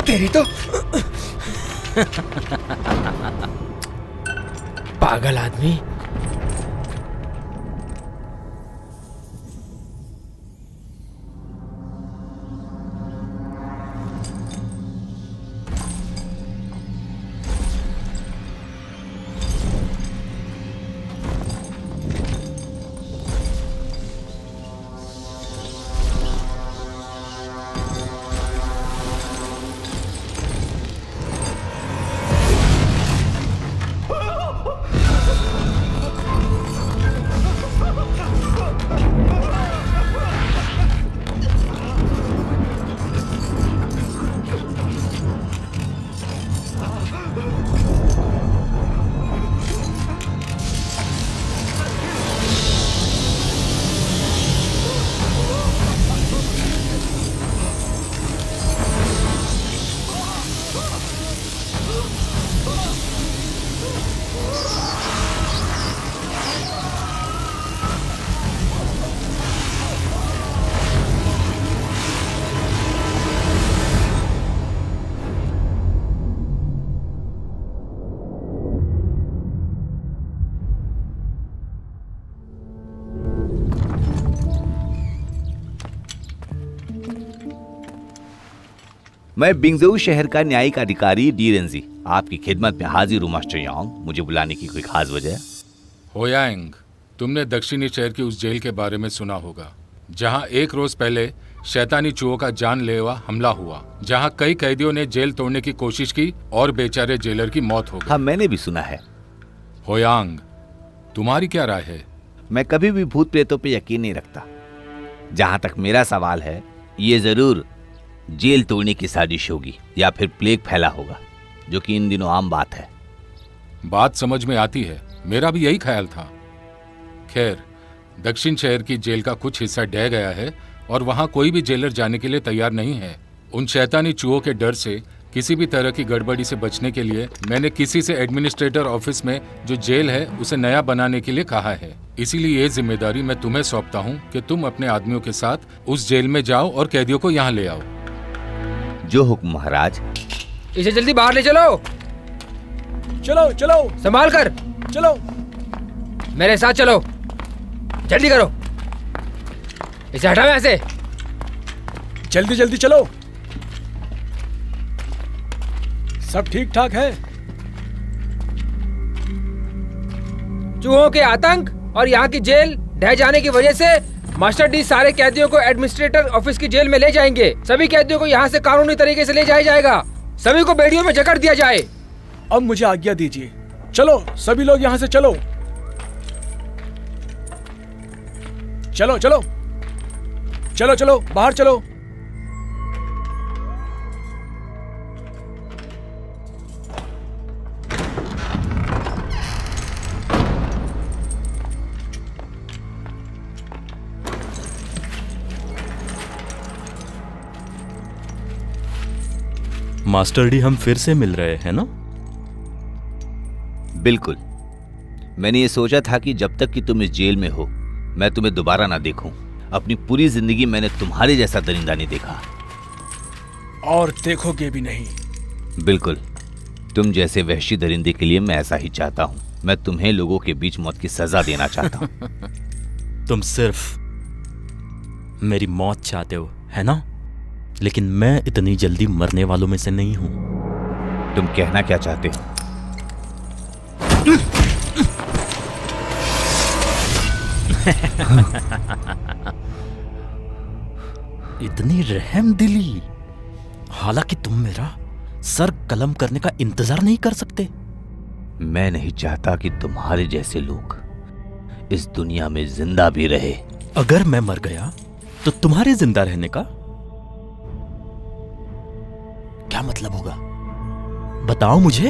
तेरी तो पागल आदमी। मैं बिंगजू शहर का न्यायिक अधिकारी डी रेंजी आपकी खिदमत में हाजिर हूँ मास्टर यांग। मुझे बुलाने की कोई खास वजह? होयांग, तुमने दक्षिणी शहर की उस जेल के बारे में सुना होगा जहां एक रोज पहले शैतानी चूहों का जानलेवा हमला हुआ, जहां कई कैदियों ने जेल तोड़ने की कोशिश की और बेचारे जेलर की मौत हो गई। हाँ, मैंने भी सुना है। होयांग, तुम्हारी क्या राय है? मैं कभी भी भूत प्रेतों पे यकीन नहीं रखता। जहां तक मेरा सवाल है, ये जरूर जेल तोड़ने की साजिश होगी या फिर प्लेग फैला होगा, जो कि इन दिनों आम बात है। बात समझ में आती है, मेरा भी यही ख्याल था। खैर, दक्षिण शहर की जेल का कुछ हिस्सा ढह गया है और वहां कोई भी जेलर जाने के लिए तैयार नहीं है। उन शैतानी चूहों के डर से किसी भी तरह की गड़बड़ी से बचने के लिए मैंने किसी से एडमिनिस्ट्रेटर ऑफिस में जो जेल है उसे नया बनाने के लिए कहा है। इसीलिए ये जिम्मेदारी मैं तुम्हें सौंपता हूँ कि तुम अपने आदमियों के साथ उस जेल में जाओ और कैदियों को यहाँ ले आओ। जो हुक्म महाराज। इसे जल्दी बाहर ले चलो। चलो चलो, संभाल कर चलो। मेरे साथ चलो, जल्दी करो। इसे हटाओ यहाँ से। जल्दी जल्दी चलो। सब ठीक ठाक है? चूहों के आतंक और यहाँ की जेल ढह जाने की वजह से मास्टर डी सारे कैदियों को एडमिनिस्ट्रेटर ऑफिस की जेल में ले जाएंगे। सभी कैदियों को यहाँ से कानूनी तरीके से ले जाया जाएगा। सभी को बेड़ियों में जकड़ दिया जाए। अब मुझे आज्ञा दीजिए। चलो सभी लोग यहाँ से चलो। चलो चलो चलो चलो, बाहर चलो। मास्टर डी, हम फिर से मिल रहे हैं ना? बिल्कुल। मैंने ये सोचा था कि जब तक कि तुम इस जेल में हो मैं तुम्हें दोबारा ना देखूं। अपनी पूरी जिंदगी मैंने तुम्हारे जैसा दरिंदा नहीं देखा। और देखोगे भी नहीं। बिल्कुल, तुम जैसे वहशी दरिंदे के लिए मैं ऐसा ही चाहता हूं। मैं तुम्हें लोगों के बीच मौत की सजा देना चाहता हूं। तुम सिर्फ मेरी मौत चाहते हो, है ना? लेकिन मैं इतनी जल्दी मरने वालों में से नहीं हूं। तुम कहना क्या चाहते हो? इतनी रहम दिली, हालांकि तुम मेरा सर कलम करने का इंतजार नहीं कर सकते। मैं नहीं चाहता कि तुम्हारे जैसे लोग इस दुनिया में जिंदा भी रहे। अगर मैं मर गया तो तुम्हारे जिंदा रहने का क्या मतलब होगा? बताओ मुझे,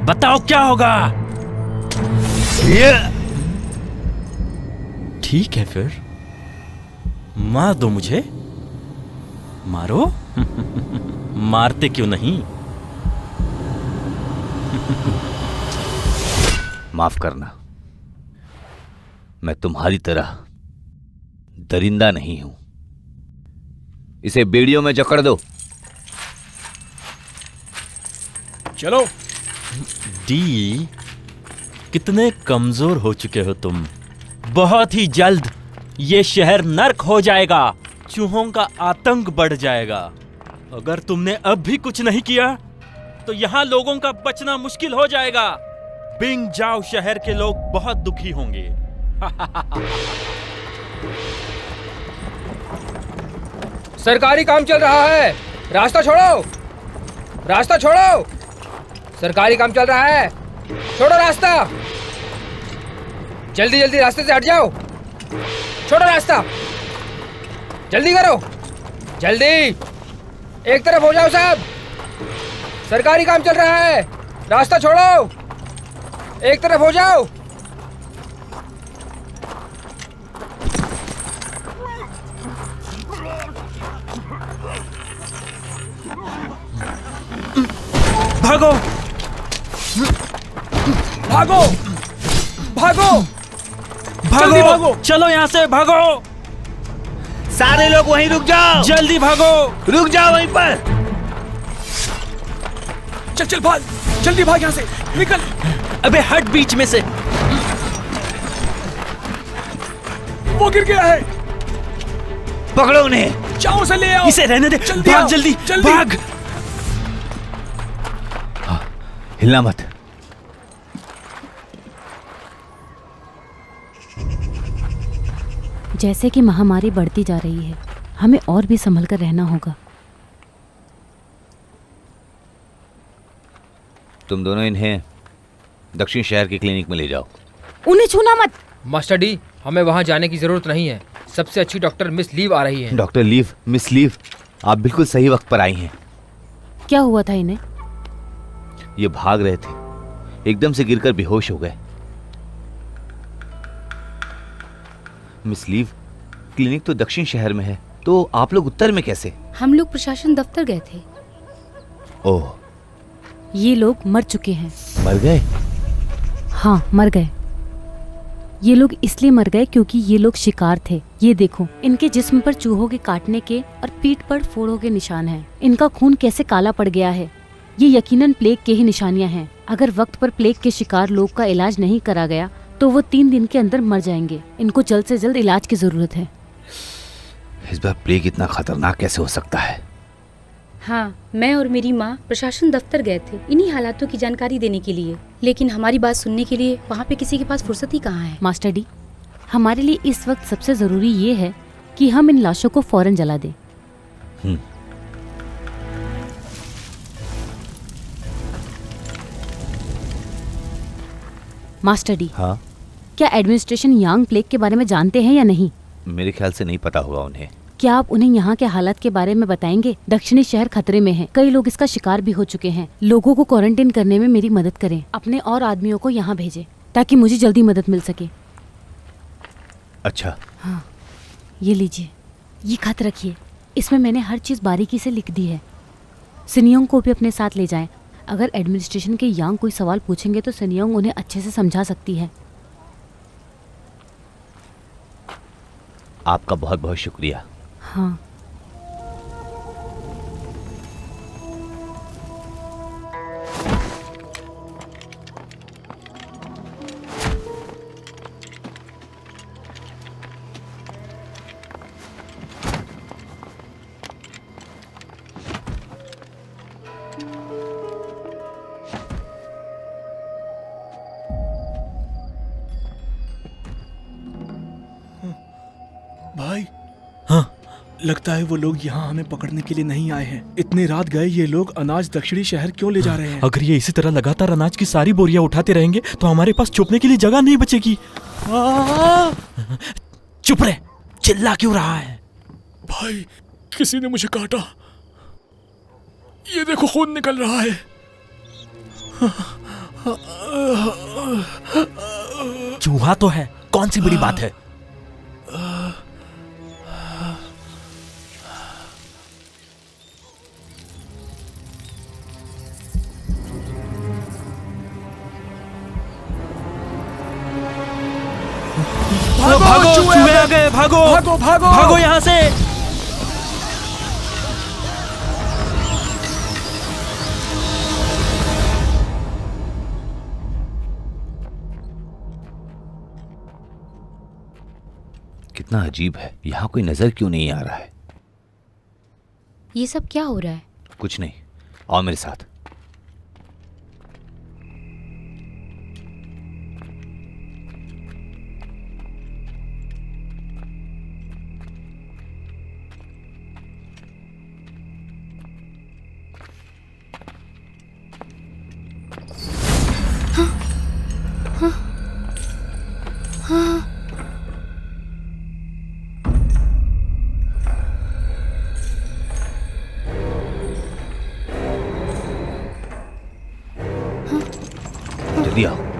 बताओ क्या होगा? ठीक है, फिर मार दो मुझे। मारो। मारते क्यों नहीं? माफ करना, मैं तुम्हारी तरह दरिंदा नहीं हूं। इसे बेड़ियों में जकड़ दो। चलो। डी, कितने कमजोर हो चुके हो तुम। बहुत ही जल्द ये शहर नर्क हो जाएगा, चूहों का आतंक बढ़ जाएगा। अगर तुमने अब भी कुछ नहीं किया तो यहाँ लोगों का बचना मुश्किल हो जाएगा। बिंग जाओ शहर के लोग बहुत दुखी होंगे। सरकारी काम चल रहा है, रास्ता छोड़ो, रास्ता छोड़ो। सरकारी काम चल रहा है, छोड़ो रास्ता। जल्दी जल्दी रास्ते से हट जाओ, छोड़ो रास्ता, जल्दी करो, जल्दी। एक तरफ हो जाओ सब, सरकारी काम चल रहा है, रास्ता छोड़ो, एक तरफ हो जाओ। भागो भागो भागो भागो जल्दी भागो। चलो यहाँ से भागो। सारे लोग वहीं रुक जाओ, जल्दी भागो। रुक जाओ वहीं पर। चल चल भाग, जल्दी भाग यहाँ से, निकल। अबे हट बीच में से। वो गिर गया है, पकड़ो उन्हें। जाओ उसे ले आओ। इसे रहने दे, जल्दी भाग आओ, जल्दी जल्दी। भाग। हिलना मत। जैसे कि महामारी बढ़ती जा रही है, हमें और भी संभल कर रहना होगा। तुम दोनों इन्हें दक्षिण शहर के क्लिनिक में ले जाओ। उन्हें छूना मत। मास्टर डी, हमें वहां जाने की जरूरत नहीं है। सबसे अच्छी डॉक्टर मिस लीव आ रही है। डॉक्टर लीव, मिस लीव, आप बिल्कुल सही वक्त पर आई हैं। क्या हुआ था इन्हें? ये भाग रहे थे, एकदम से गिरकर बेहोश हो गए। मिस लीव, क्लिनिक तो दक्षिण शहर में है, तो आप लोग उत्तर में कैसे? हम लोग प्रशासन दफ्तर गए थे। ओह, ये लोग मर चुके हैं। मर गए? हाँ, मर गए। ये लोग इसलिए मर गए क्योंकि ये लोग शिकार थे। ये देखो, इनके जिस्म पर चूहों के काटने के और पीठ पर फोड़ों के निशान हैं। इनका खून कैसे काला पड़ गया है, ये यकीनन प्लेग के ही निशानियां हैं। अगर वक्त पर प्लेग के शिकार लोग का इलाज नहीं करा गया तो वो 3 दिन के अंदर मर जाएंगे। इनको जल्द से जल्द इलाज की जरूरत है। इस बार प्लेग इतना खतरनाक कैसे हो सकता है? हाँ, मैं और मेरी माँ प्रशासन दफ्तर गए थे इन्हीं हालातों की जानकारी देने के लिए, लेकिन हमारी बात सुनने के लिए वहाँ पे किसी के पास फुर्सत ही कहाँ है। मास्टर डी, हमारे लिए इस वक्त सबसे जरूरी ये है कि हम इन लाशों को फौरन जला दें। मास्टर डी, हाँ, क्या एडमिनिस्ट्रेशन यांग प्लेग के बारे में जानते हैं या नहीं? मेरे ख्याल से नहीं पता होगा उन्हें। क्या आप उन्हें यहाँ के हालात के बारे में बताएंगे? दक्षिणी शहर खतरे में है, कई लोग इसका शिकार भी हो चुके हैं। लोगों को क्वारंटाइन करने में मेरी मदद करें। अपने और आदमियों को यहाँ भेजें ताकि मुझे जल्दी मदद मिल सके। अच्छा, हाँ, ये लीजिए, ये खत रखिए। इसमें मैंने हर चीज़ बारीकी से लिख दी है। सिनियोंग को भी अपने साथ ले जाएं। अगर एडमिनिस्ट्रेशन के यांग कोई सवाल पूछेंगे तो सिनियोंग उन्हें अच्छे से समझा सकती है। आपका बहुत बहुत शुक्रिया। हाँ, भाई, हाँ, लगता है वो लोग यहाँ हमें पकड़ने के लिए नहीं आए हैं। इतनी रात गए ये लोग अनाज दक्षिणी शहर क्यों ले जा रहे हैं? अगर ये इसी तरह लगातार अनाज की सारी बोरियां उठाते रहेंगे तो हमारे पास छुपने के लिए जगह नहीं बचेगी। चुप रहे, चिल्ला क्यों रहा है? भाई, किसी ने मुझे काटा। ये देखो, खून निकल रहा है। चूहा तो है, कौन सी बड़ी बात है? भागो! भागो, चूहे चूहे आ गए, भागो भागो भागो भागो यहाँ से। कितना अजीब है, यहाँ कोई नजर क्यों नहीं आ रहा है? ये सब क्या हो रहा है? कुछ नहीं, आओ मेरे साथ। जल्दी आओ।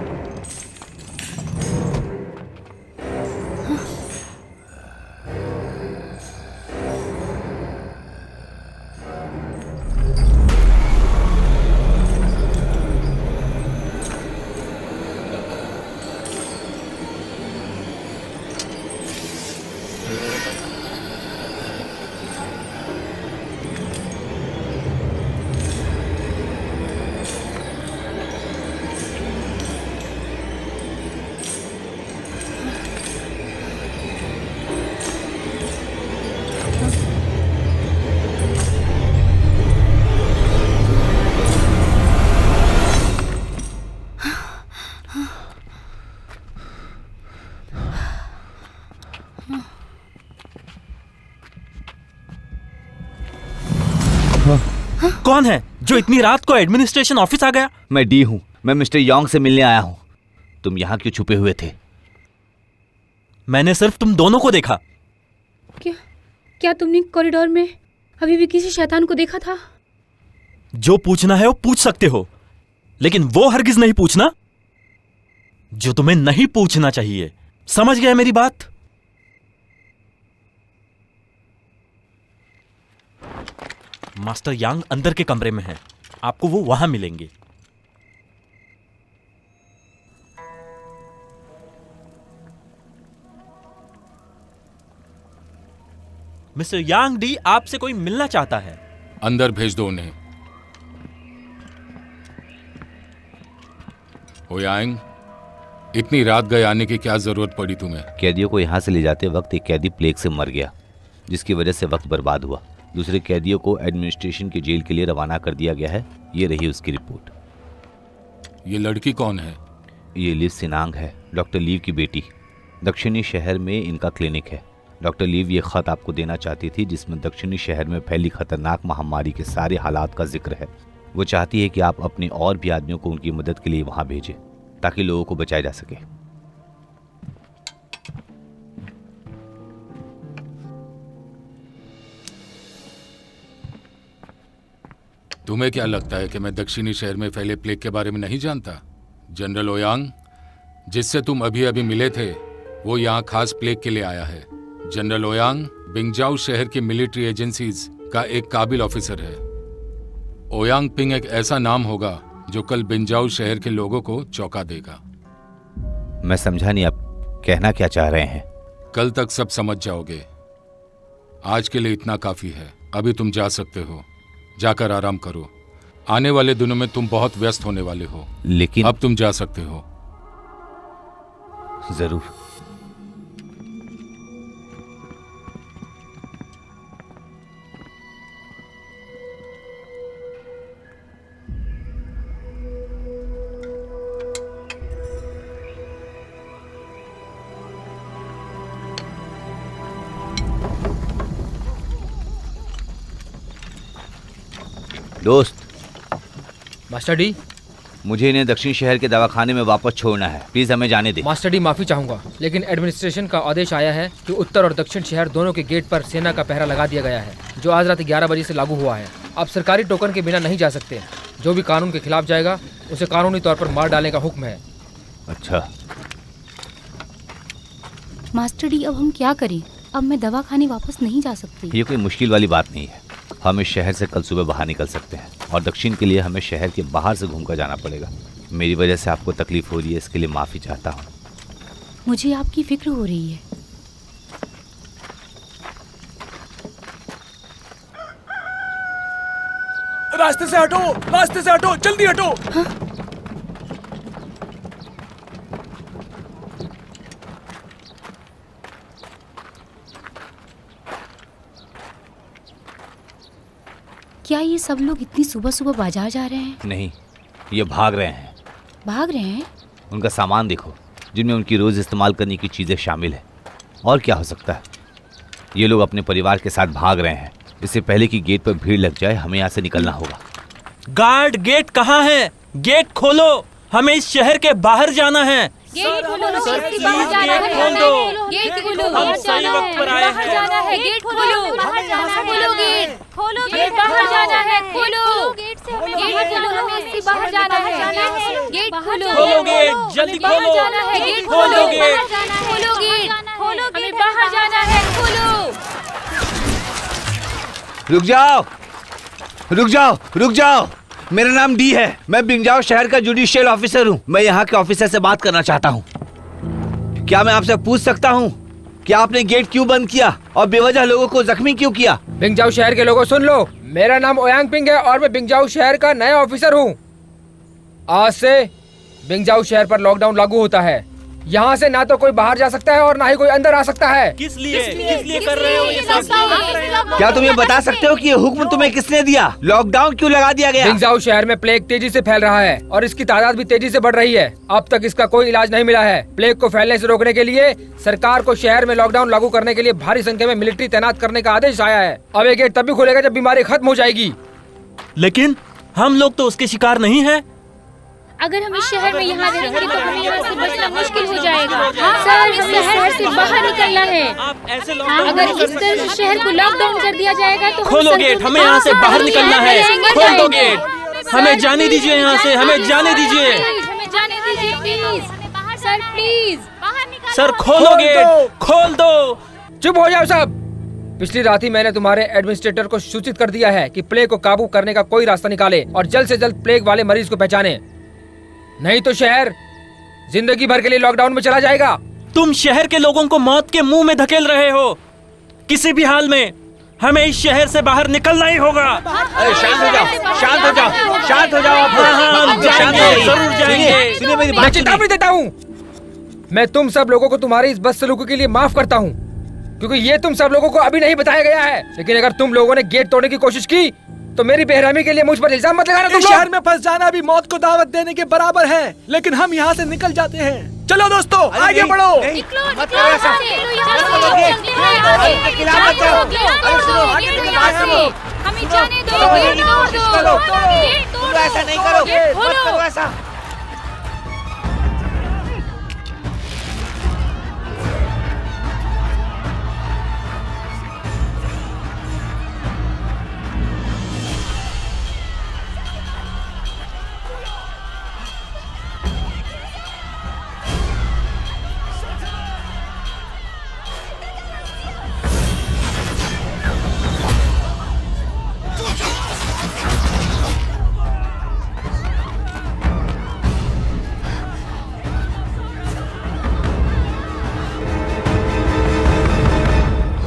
कौन है जो इतनी रात को एडमिनिस्ट्रेशन ऑफिस आ गया? मैं डी हूँ, मैं मिस्टर योंग से मिलने आया हूँ। तुम यहाँ क्यों छुपे हुए थे? मैंने सिर्फ तुम दोनों को देखा। क्या तुमने कॉरिडोर में अभी भी किसी शैतान को देखा था? जो पूछना है वो पूछ सकते हो, लेकिन वो हरगिज नहीं पूछना जो तुम्हें नहीं पूछना चाहिए। समझ गए मेरी बात? मास्टर यांग अंदर के कमरे में है, आपको वो वहां मिलेंगे। मिस्टर यांग डी आपसे कोई मिलना चाहता है। अंदर भेज दो उन्हें। ओयांग, इतनी रात गए आने की क्या जरूरत पड़ी तुम्हें? कैदियों को यहाँ से ले जाते वक्त एक कैदी प्लेग से मर गया, जिसकी वजह से वक्त बर्बाद हुआ। दूसरे कैदियों को एडमिनिस्ट्रेशन की जेल के लिए रवाना कर दिया गया है। ये रही उसकी रिपोर्ट। ये लड़की कौन है? ये लिव सिनांग है, डॉक्टर लीव की बेटी। दक्षिणी शहर में इनका क्लिनिक है। डॉक्टर लीव ये खत आपको देना चाहती थी, जिसमें दक्षिणी शहर में फैली खतरनाक महामारी के सारे हालात का जिक्र है। वो चाहती है कि आप अपने और भी आदमियों को उनकी मदद के लिए वहां भेजें, ताकि लोगों को बचाया जा सके। तुम्हें क्या लगता है कि मैं दक्षिणी शहर में फैले प्लेग के बारे में नहीं जानता? जनरल ओयांग, जिससे तुम अभी अभी मिले थे, वो यहाँ खास प्लेग के लिए आया है। जनरल ओयांग बिंगजाओ शहर की मिलिट्री एजेंसीज का एक काबिल ऑफिसर है। ओयांग पिंग एक ऐसा नाम होगा जो कल बिंगजाओ शहर के लोगों को चौंका देगा। मैं समझा नहीं, आप कहना क्या चाह रहे हैं? कल तक सब समझ जाओगे। आज के लिए इतना काफी है। अभी तुम जा सकते हो। जाकर आराम करो। आने वाले दिनों में तुम बहुत व्यस्त होने वाले हो। लेकिन अब तुम जा सकते हो। जरूर। दोस्त, मास्टर डी, मुझे इन्हें दक्षिण शहर के दवाखाने में वापस छोड़ना है। प्लीज हमें जाने दे। मास्टर डी, माफी चाहूंगा, लेकिन एडमिनिस्ट्रेशन का आदेश आया है कि उत्तर और दक्षिण शहर दोनों के गेट पर सेना का पहरा लगा दिया गया है, जो आज रात 11 बजे से लागू हुआ है। आप सरकारी टोकन के बिना नहीं जा सकते। जो भी कानून के खिलाफ जाएगा उसे कानूनी तौर पर मार डालने का हुक्म है। अच्छा मास्टर डी, अब हम क्या करें? अब मैं दवाखाने वापस नहीं जा सकती। ये कोई मुश्किल वाली बात नहीं है। हम इस शहर से कल सुबह बाहर निकल सकते हैं, और दक्षिण के लिए हमें शहर के बाहर से घूमकर जाना पड़ेगा। मेरी वजह से आपको तकलीफ हो रही है, इसके लिए माफ़ी चाहता हूँ। मुझे आपकी फिक्र हो रही है। रास्ते से हटो, रास्ते से हटो, जल्दी हटो। क्या ये सब लोग इतनी सुबह सुबह बाजार जा रहे हैं? नहीं, ये भाग रहे हैं। भाग रहे हैं? उनका सामान देखो, जिनमें उनकी रोज इस्तेमाल करने की चीजें शामिल है। और क्या हो सकता है? ये लोग अपने परिवार के साथ भाग रहे हैं। इससे पहले कि गेट पर भीड़ लग जाए, हमें यहाँ से निकलना होगा। गार्ड, गेट कहाँ है? गेट खोलो, हमें इस शहर के बाहर जाना है। गेट खोलो, प्लीज गेट खोल दो। गेट खोलो, हम सही वक्त पर आए हैं। जाना है, गेट खोलो, खोलो गेट, खोलो गेट, बाहर जाना है, खोलो गेट से, गेट खोलो, हमें इससे बाहर जाना है, गेट खोलो, खोलो गेट, जल्दी खोलो, जाना है, गेट खोलो गेट। खोलो गेट, खोलो, हमें बाहर जाना है, खोलो। रुक जाओ, रुक जाओ, रुक जाओ। मेरा नाम डी है। मैं बिंजाओ शहर का जुडिशियल ऑफिसर हूँ। मैं यहाँ के ऑफिसर से बात करना चाहता हूँ। क्या मैं आपसे पूछ सकता हूँ कि आपने गेट क्यों बंद किया और बेवजह लोगों को जख्मी क्यों किया? बिंगजाओ शहर के लोगों सुन लो, मेरा नाम ओयांग पिंग है और मैं बिंगजाओ शहर का नया ऑफिसर हूँ। आज से बिंगजाओ शहर पर लॉकडाउन लागू होता है। यहाँ से ना तो कोई बाहर जा सकता है और ना ही कोई अंदर आ सकता है। किस लिए कर रहे हो ये सब? क्या तुम ये बता सकते हो कि ये हुक्म तुम्हें किसने दिया? लॉकडाउन क्यों लगा दिया गया? बिंगजाओ शहर में प्लेग तेजी से फैल रहा है और इसकी तादाद भी तेजी से बढ़ रही है। अब तक इसका कोई इलाज नहीं मिला है। प्लेग को फैलने से रोकने के लिए सरकार को शहर में लॉकडाउन लागू करने के लिए भारी संख्या में मिलिट्री तैनात करने का आदेश आया है। अब ये गेट तभी खुलेगा जब बीमारी खत्म हो जाएगी। लेकिन हम लोग तो उसके शिकार नहीं हैं। अगर हम इस शहर में यहाँ रहेंगे तो हमें यहाँ से बचना मुश्किल हो जाएगा। सर, हमें शहर से बाहर निकलना है। आप ऐसे अगर इस तरह से शहर को लॉकडाउन कर दिया जाएगा तो खोलो गेट, हमें यहाँ से बाहर निकलना है। खोल दो गेट, हमें जाने दीजिए यहाँ से, हमें जाने दीजिए। हमें जाने दीजिए प्लीज, सर प्लीज। सर खोलो गेट, खोल दो। चुप हो जाओ सब। पिछली रात ही मैंने तुम्हारे एडमिनिस्ट्रेटर को सूचित कर दिया है कि प्लेग को काबू करने का कोई रास्ता निकाले और जल्द से जल्द प्लेग वाले मरीज को पहचाने, नहीं तो शहर जिंदगी भर के लिए लॉकडाउन में चला जाएगा। तुम शहर के लोगों को मौत के मुंह में धकेल रहे हो। किसी भी हाल में हमें इस शहर से बाहर निकलना ही होगा। अरे शांत हो जाओ, शांत हो जाओ, शांत हो जाओ। आप हम जाएंगे, जरूर जाएंगे। सुनिए मेरी मैं बात। चेतावनी देता हूँ, मैं तुम सब लोगों को तुम्हारी इस बदसलूकी के लिए माफ करता हूँ, क्योंकि ये तुम सब लोगों को अभी नहीं बताया गया है। लेकिन अगर तुम लोगों ने गेट तोड़ने की कोशिश की तो मेरी बेरहमी के लिए मुझ पर इल्जाम मत लगाना। तुम इस लोग शहर में फंस जाना भी मौत को दावत देने के बराबर है, लेकिन हम यहाँ से निकल जाते हैं। चलो दोस्तों, आगे बढ़ो। मत करो ऐसा। हमें जाने दो, गेट तोड़ दो, गेट तोड़ दो, ऐसा नहीं करो, मत करो ऐसा।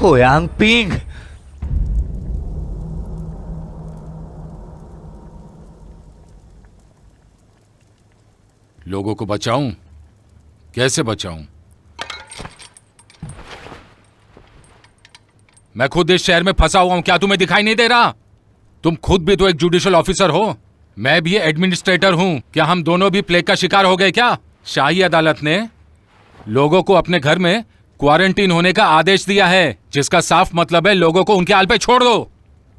ओयांग पिंग, लोगों को बचाऊं? कैसे बचाऊं? मैं खुद इस शहर में फंसा हुआ हूं, क्या तुम्हें दिखाई नहीं दे रहा? तुम खुद भी तो एक जुडिशियल ऑफिसर हो, मैं भी एडमिनिस्ट्रेटर हूं। क्या हम दोनों भी प्लेग का शिकार हो गए क्या? शाही अदालत ने लोगों को अपने घर में क्वारंटीन होने का आदेश दिया है, जिसका साफ मतलब है लोगों को उनके हाल पे छोड़ दो।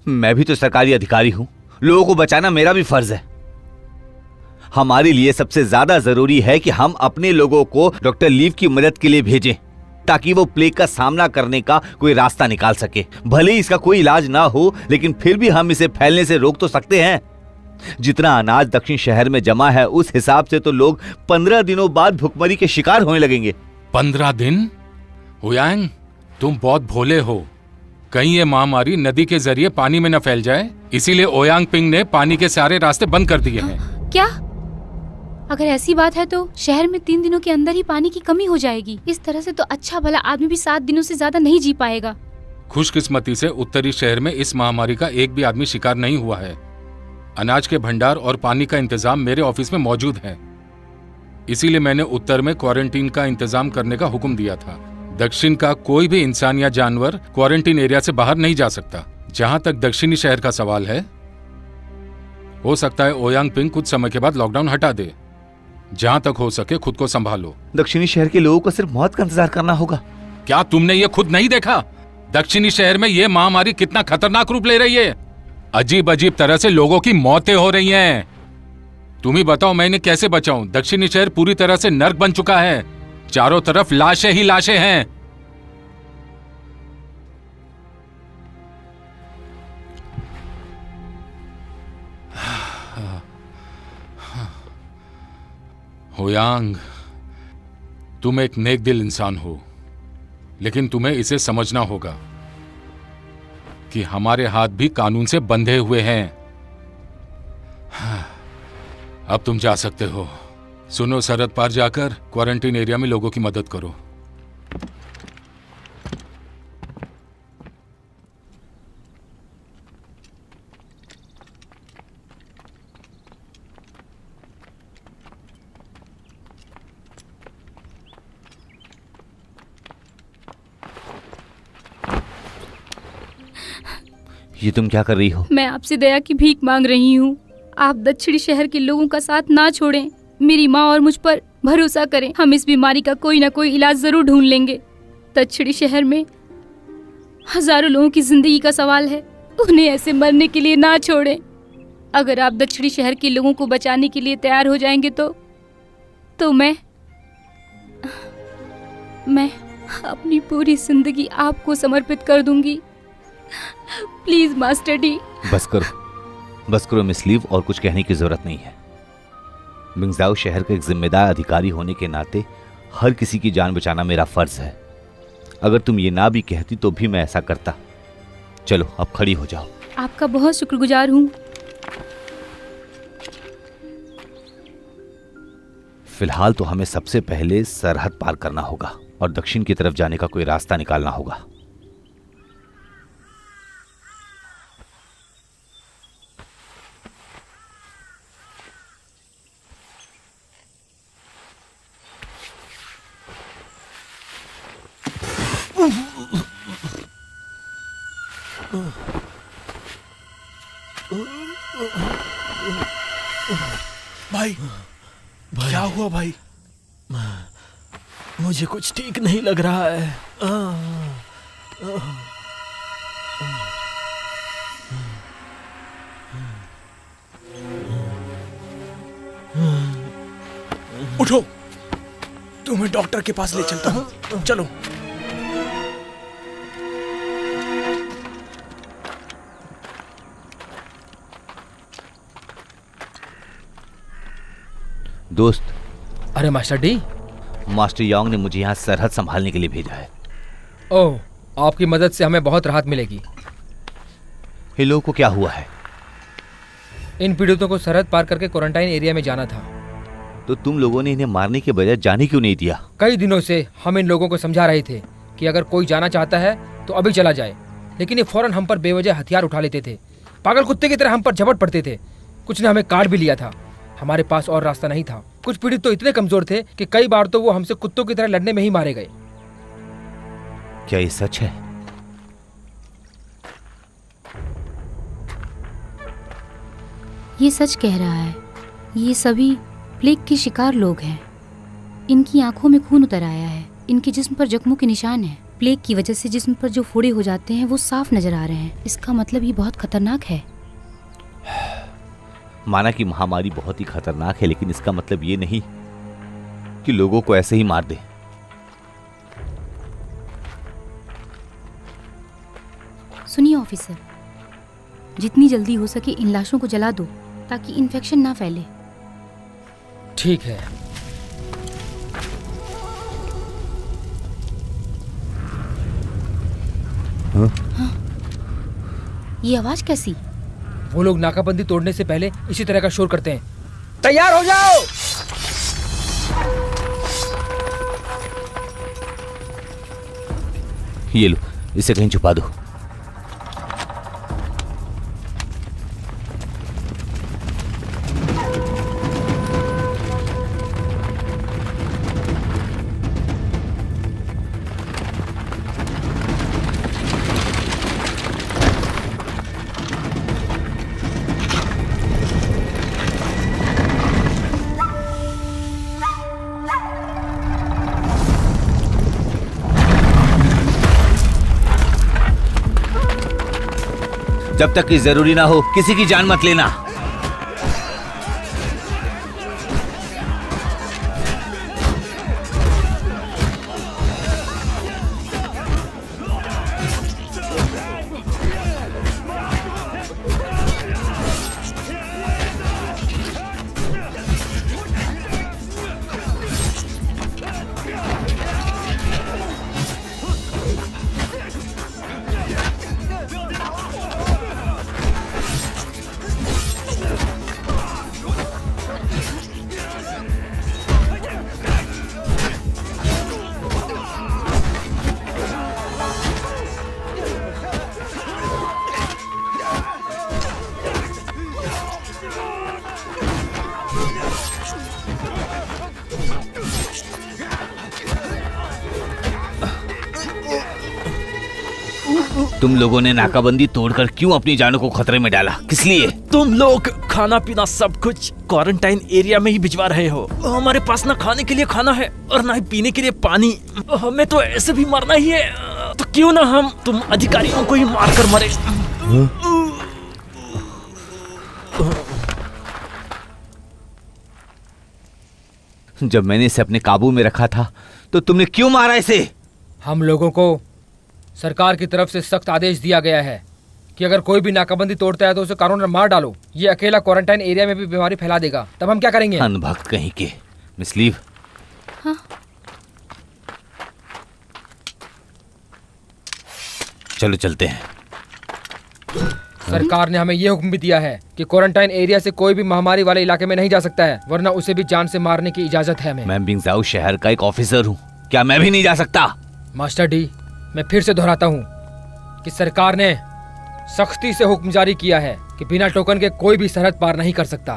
मैं भी तो सरकारी अधिकारी हूँ, लोगों को बचाना मेरा भी फर्ज है। हमारे लिए सबसे ज्यादा जरूरी है कि हम अपने लोगों को डॉक्टर लीव की मदद के लिए भेजें, ताकि वो प्लेग का सामना करने का कोई रास्ता निकाल सके। भले ही इसका कोई इलाज ना हो, लेकिन फिर भी हम इसे फैलने से रोक तो सकते हैं। जितना अनाज दक्षिण शहर में जमा है, उस हिसाब से तो लोग 15 दिनों बाद भुखमरी के शिकार होने लगेंगे। 15 दिन? ओयांग, तुम बहुत भोले हो। कहीं ये महामारी नदी के जरिए पानी में न फैल जाए, इसीलिए ओयांग पिंग ने पानी के सारे रास्ते बंद कर दिए हैं। क्या? अगर ऐसी बात है तो शहर में 3 दिनों के अंदर ही पानी की कमी हो जाएगी। इस तरह से तो अच्छा भला आदमी भी 7 दिनों से ज्यादा नहीं जी पाएगा। खुशकिस्मती से उत्तरी शहर में इस महामारी का एक भी आदमी शिकार नहीं हुआ है। अनाज के भंडार और पानी का इंतजाम मेरे ऑफिस में मौजूद है। इसीलिए मैंने उत्तर में क्वारंटीन का इंतजाम करने का हुक्म दिया था। दक्षिण का कोई भी इंसान या जानवर क्वारंटीन एरिया से बाहर नहीं जा सकता। जहां तक दक्षिणी शहर का सवाल है, हो सकता है ओयांग पिंग कुछ समय के बाद लॉकडाउन हटा दे। जहां तक हो सके खुद को संभालो। दक्षिणी शहर के लोगों को सिर्फ मौत का इंतजार करना होगा। क्या तुमने ये खुद नहीं देखा? दक्षिणी शहर में ये महामारी कितना खतरनाक रूप ले रही है। अजीब अजीब तरह से लोगों की मौतें हो रही हैं। तुम ही बताओ मैं इन्हें कैसे बचाऊं? दक्षिणी शहर पूरी तरह से नर्क बन चुका है। चारों तरफ लाशें ही लाशें हैं। होयांग, तुम एक नेक दिल इंसान हो, लेकिन तुम्हें इसे समझना होगा कि हमारे हाथ भी कानून से बंधे हुए हैं। अब तुम जा सकते हो। सुनो, सरहद पार जाकर क्वारंटीन एरिया में लोगों की मदद करो। ये तुम क्या कर रही हो? मैं आपसे दया की भीख मांग रही हूँ। आप दक्षिणी शहर के लोगों का साथ ना छोड़ें। मेरी माँ और मुझ पर भरोसा करें। हम इस बीमारी का कोई ना कोई इलाज जरूर ढूंढ लेंगे। दक्षिणी शहर में हजारों लोगों की जिंदगी का सवाल है। उन्हें ऐसे मरने के लिए ना छोड़ें। अगर आप दक्षिणी शहर के लोगों को बचाने के लिए तैयार हो जाएंगे तो मैं अपनी पूरी जिंदगी आपको समर्पित कर दूंगी। Please master D. बस करो मिस लीव, और कुछ कहने की जरूरत नहीं है। मिंगजाओ शहर का एक जिम्मेदार अधिकारी होने के नाते हर किसी की जान बचाना मेरा फर्ज है। अगर तुम ये ना भी कहती तो भी मैं ऐसा करता। चलो अब खड़ी हो जाओ। आपका बहुत शुक्रगुजार हूँ। फिलहाल तो हमें सबसे पहले सरहद पार करना होगा और दक्षिण की तरफ जाने का कोई रास्ता निकालना होगा। भाई, क्या हुआ भाई? मुझे कुछ ठीक नहीं लग रहा है। उठो, तुम्हें डॉक्टर के पास ले चलता हूँ। चलो। दोस्त। अरे मास्टर डी। मास्टर यांग ने मुझे यहाँ सरहद संभालने के लिए भेजा है। ओह, आपकी मदद से हमें बहुत राहत मिलेगी। इन लोगों को क्या हुआ है? इन पीड़ितों को सरहद पार करके क्वारंटाइन एरिया में जाना था। तो तुम लोगों ने इन्हें मारने के बजाय जाने क्यों नहीं दिया? कई दिनों से हम इन लोगों को समझा रहे थे कि अगर कोई जाना चाहता है तो अभी चला जाए, लेकिन ये फौरन हम पर बेवजह हथियार उठा लेते थे। पागल कुत्ते की तरह हम पर झपट पड़ते थे। कुछ ने हमें काट भी लिया था। हमारे पास और रास्ता नहीं था। कुछ पीड़ित तो इतने कमजोर थे कि कई बार तो वो हमसे कुत्तों की तरह लड़ने में ही मारे गए। क्या ये सच है? ये सच कह रहा है। ये सभी प्लेग के शिकार लोग हैं। इनकी आंखों में खून उतर आया है। इनके जिस्म पर जख्मों के निशान हैं। प्लेग की वजह से जिस्म पर जो फोड़े हो जाते हैं वो साफ नजर आ रहे हैं। इसका मतलब ये बहुत खतरनाक है। माना कि महामारी बहुत ही खतरनाक है, लेकिन इसका मतलब ये नहीं कि लोगों को ऐसे ही मार दे। सुनिए ऑफिसर, जितनी जल्दी हो सके इन लाशों को जला दो ताकि इन्फेक्शन ना फैले। ठीक है। हाँ? ये आवाज कैसी? वो लोग नाकाबंदी तोड़ने से पहले इसी तरह का शोर करते हैं। तैयार हो जाओ। ये लो, इसे कहीं छुपा दो। जब तक कि जरूरी ना हो किसी की जान मत लेना। तुम लोगों ने नाकाबंदी तोड़कर क्यों अपनी जानों को खतरे में डाला? किस लिए? तुम लोग खाना पीना सब कुछ क्वारंटाइन एरिया में ही भिजवा रहे हो। हमारे पास ना खाने के लिए खाना है और ना ही पीने के लिए पानी। हमें तो ऐसे भी मरना ही है, तो क्यों ना हम तुम अधिकारियों को ही मार कर मरे। जब मैंने इसे अपने काबू में रखा था तो तुमने क्यों मारा इसे? हम लोगों को सरकार की तरफ से सख्त आदेश दिया गया है कि अगर कोई भी नाकाबंदी तोड़ता है तो उसे कानून में मार डालो। ये अकेला क्वारंटाइन एरिया में भी बीमारी फैला देगा, तब हम क्या करेंगे? अनभक्त कहीं के। मिस लीव, हाँ? चलो चलते हैं। सरकार ने हमें ये हुक्म भी दिया है कि क्वारंटाइन एरिया से कोई भी महामारी वाले इलाके में नहीं जा सकता है, वरना उसे भी जान से मारने की इजाजत है हमें। मैं बिंगजाओ शहर का एक ऑफिसर हूँ, क्या मैं भी नहीं जा सकता? मास्टर डी, मैं फिर से दोहराता हूँ कि सरकार ने सख्ती से हुक्म जारी किया है कि बिना टोकन के कोई भी सरहद पार नहीं कर सकता।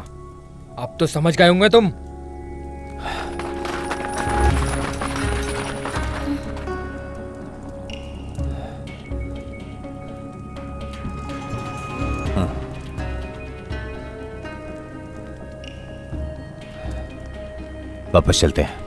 अब तो समझ गए होंगे तुम। वापस चलते हैं।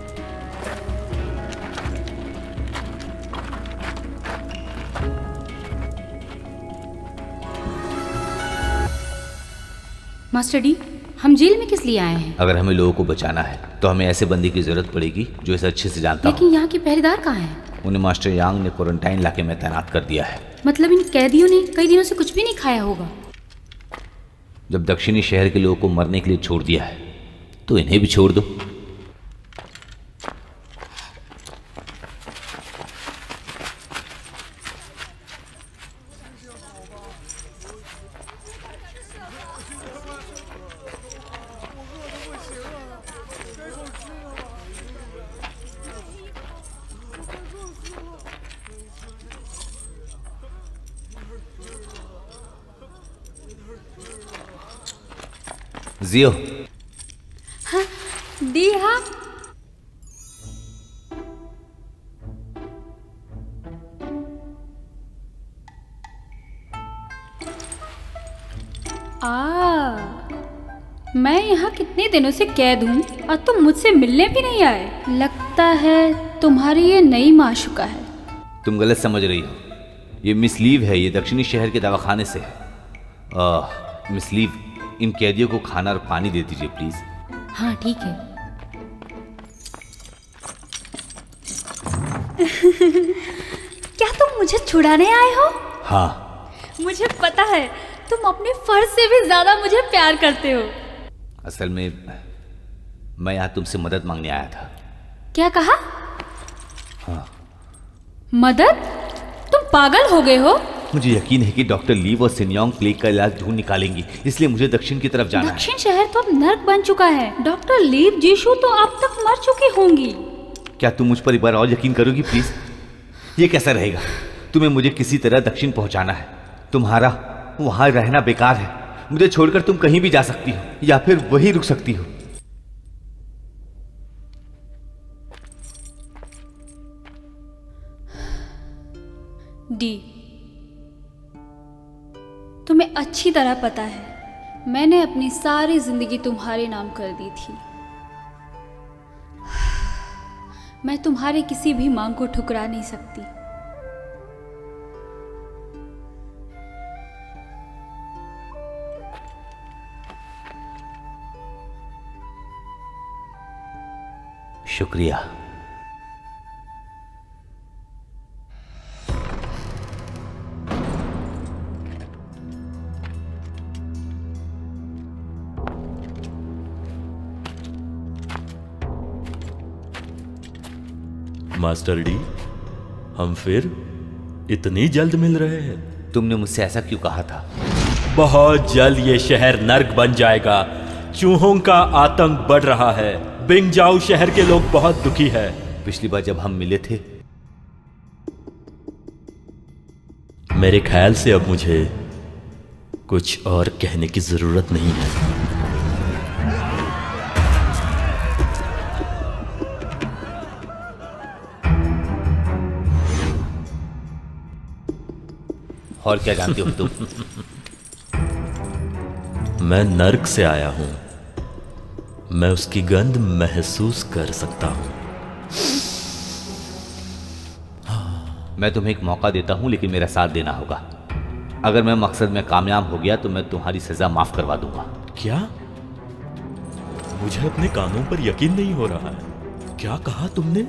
मास्टर डी, हम जेल में किस लिए आए हैं? अगर हमें लोगों को बचाना है तो हमें ऐसे बंदी की जरूरत पड़ेगी जो इसे अच्छे से जानता हो। लेकिन यहाँ के पहरेदार कहाँ हैं? उन्हें मास्टर यांग ने क्वारंटाइन इलाके में तैनात कर दिया है। मतलब इन कैदियों ने कई दिनों से कुछ भी नहीं खाया होगा। जब दक्षिणी शहर के लोगों को मरने के लिए छोड़ दिया है तो इन्हें भी छोड़ दो। जियो, दी हाँ। मैं यहाँ कितने दिनों से कैद हूँ और तुम मुझसे मिलने भी नहीं आए। लगता है तुम्हारी ये नई माशूका है। तुम गलत समझ रही हो। ये मिस लीव है, ये दक्षिणी शहर के दवाखाने से है। मिस लीव, इन कैदियों को खाना और पानी दे दीजिए प्लीज। हाँ ठीक है। क्या तुम मुझे छुड़ाने आए हो? हाँ। मुझे पता है तुम अपने फर्ज से भी ज्यादा मुझे प्यार करते हो। असल में मैं यहाँ तुमसे मदद मांगने आया था। क्या कहा? हाँ। मदद? तुम पागल हो गए हो? मुझे यकीन है कि डॉक्टर लीव और सिन्योंग प्लेग का इलाज ढूंढ निकालेंगी, इसलिए मुझे दक्षिण की तरफ जाना है। दक्षिण शहर तो अब नर्क बन चुका है। डॉक्टर लीव जीशु तो अब तक मर चुकी होंगी। क्या तुम मुझ पर एक बार और यकीन करोगी प्लीज? ये कैसा रहेगा? तुम्हें मुझे किसी तरह दक्षिण पहुंचाना है। तुम्हारा वहां रहना बेकार है। मुझे छोड़कर तुम कहीं भी जा सकती हो या फिर वहीं रुक सकती हो। डी, तुम्हें अच्छी तरह पता है मैंने अपनी सारी जिंदगी तुम्हारे नाम कर दी थी। मैं तुम्हारे किसी भी मांग को ठुकरा नहीं सकती। शुक्रिया। मास्टर डी, हम फिर इतनी जल्द मिल रहे हैं? तुमने मुझसे ऐसा क्यों कहा था? बहुत जल्द ये शहर नर्क बन जाएगा। चूहों का आतंक बढ़ रहा है। बिंगजाओ शहर के लोग बहुत दुखी है। पिछली बार जब हम मिले थे, मेरे ख्याल से अब मुझे कुछ और कहने की जरूरत नहीं है। और क्या जानते हो तुम? मैं नर्क से आया हूं। मैं उसकी गंध महसूस कर सकता हूं। मैं तुम्हें एक मौका देता हूं, लेकिन मेरा साथ देना होगा। अगर मैं मकसद में कामयाब हो गया तो मैं तुम्हारी सजा माफ करवा दूंगा। क्या? मुझे अपने कानों पर यकीन नहीं हो रहा है। क्या कहा तुमने?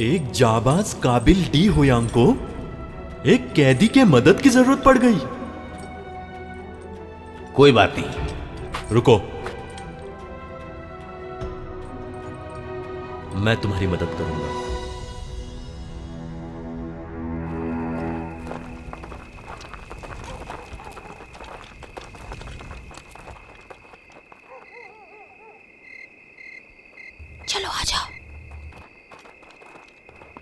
एक जाबाज काबिल डी होयांग को एक कैदी के मदद की जरूरत पड़ गई। कोई बात नहीं, रुको, मैं तुम्हारी मदद करूंगा। चलो आ जाओ।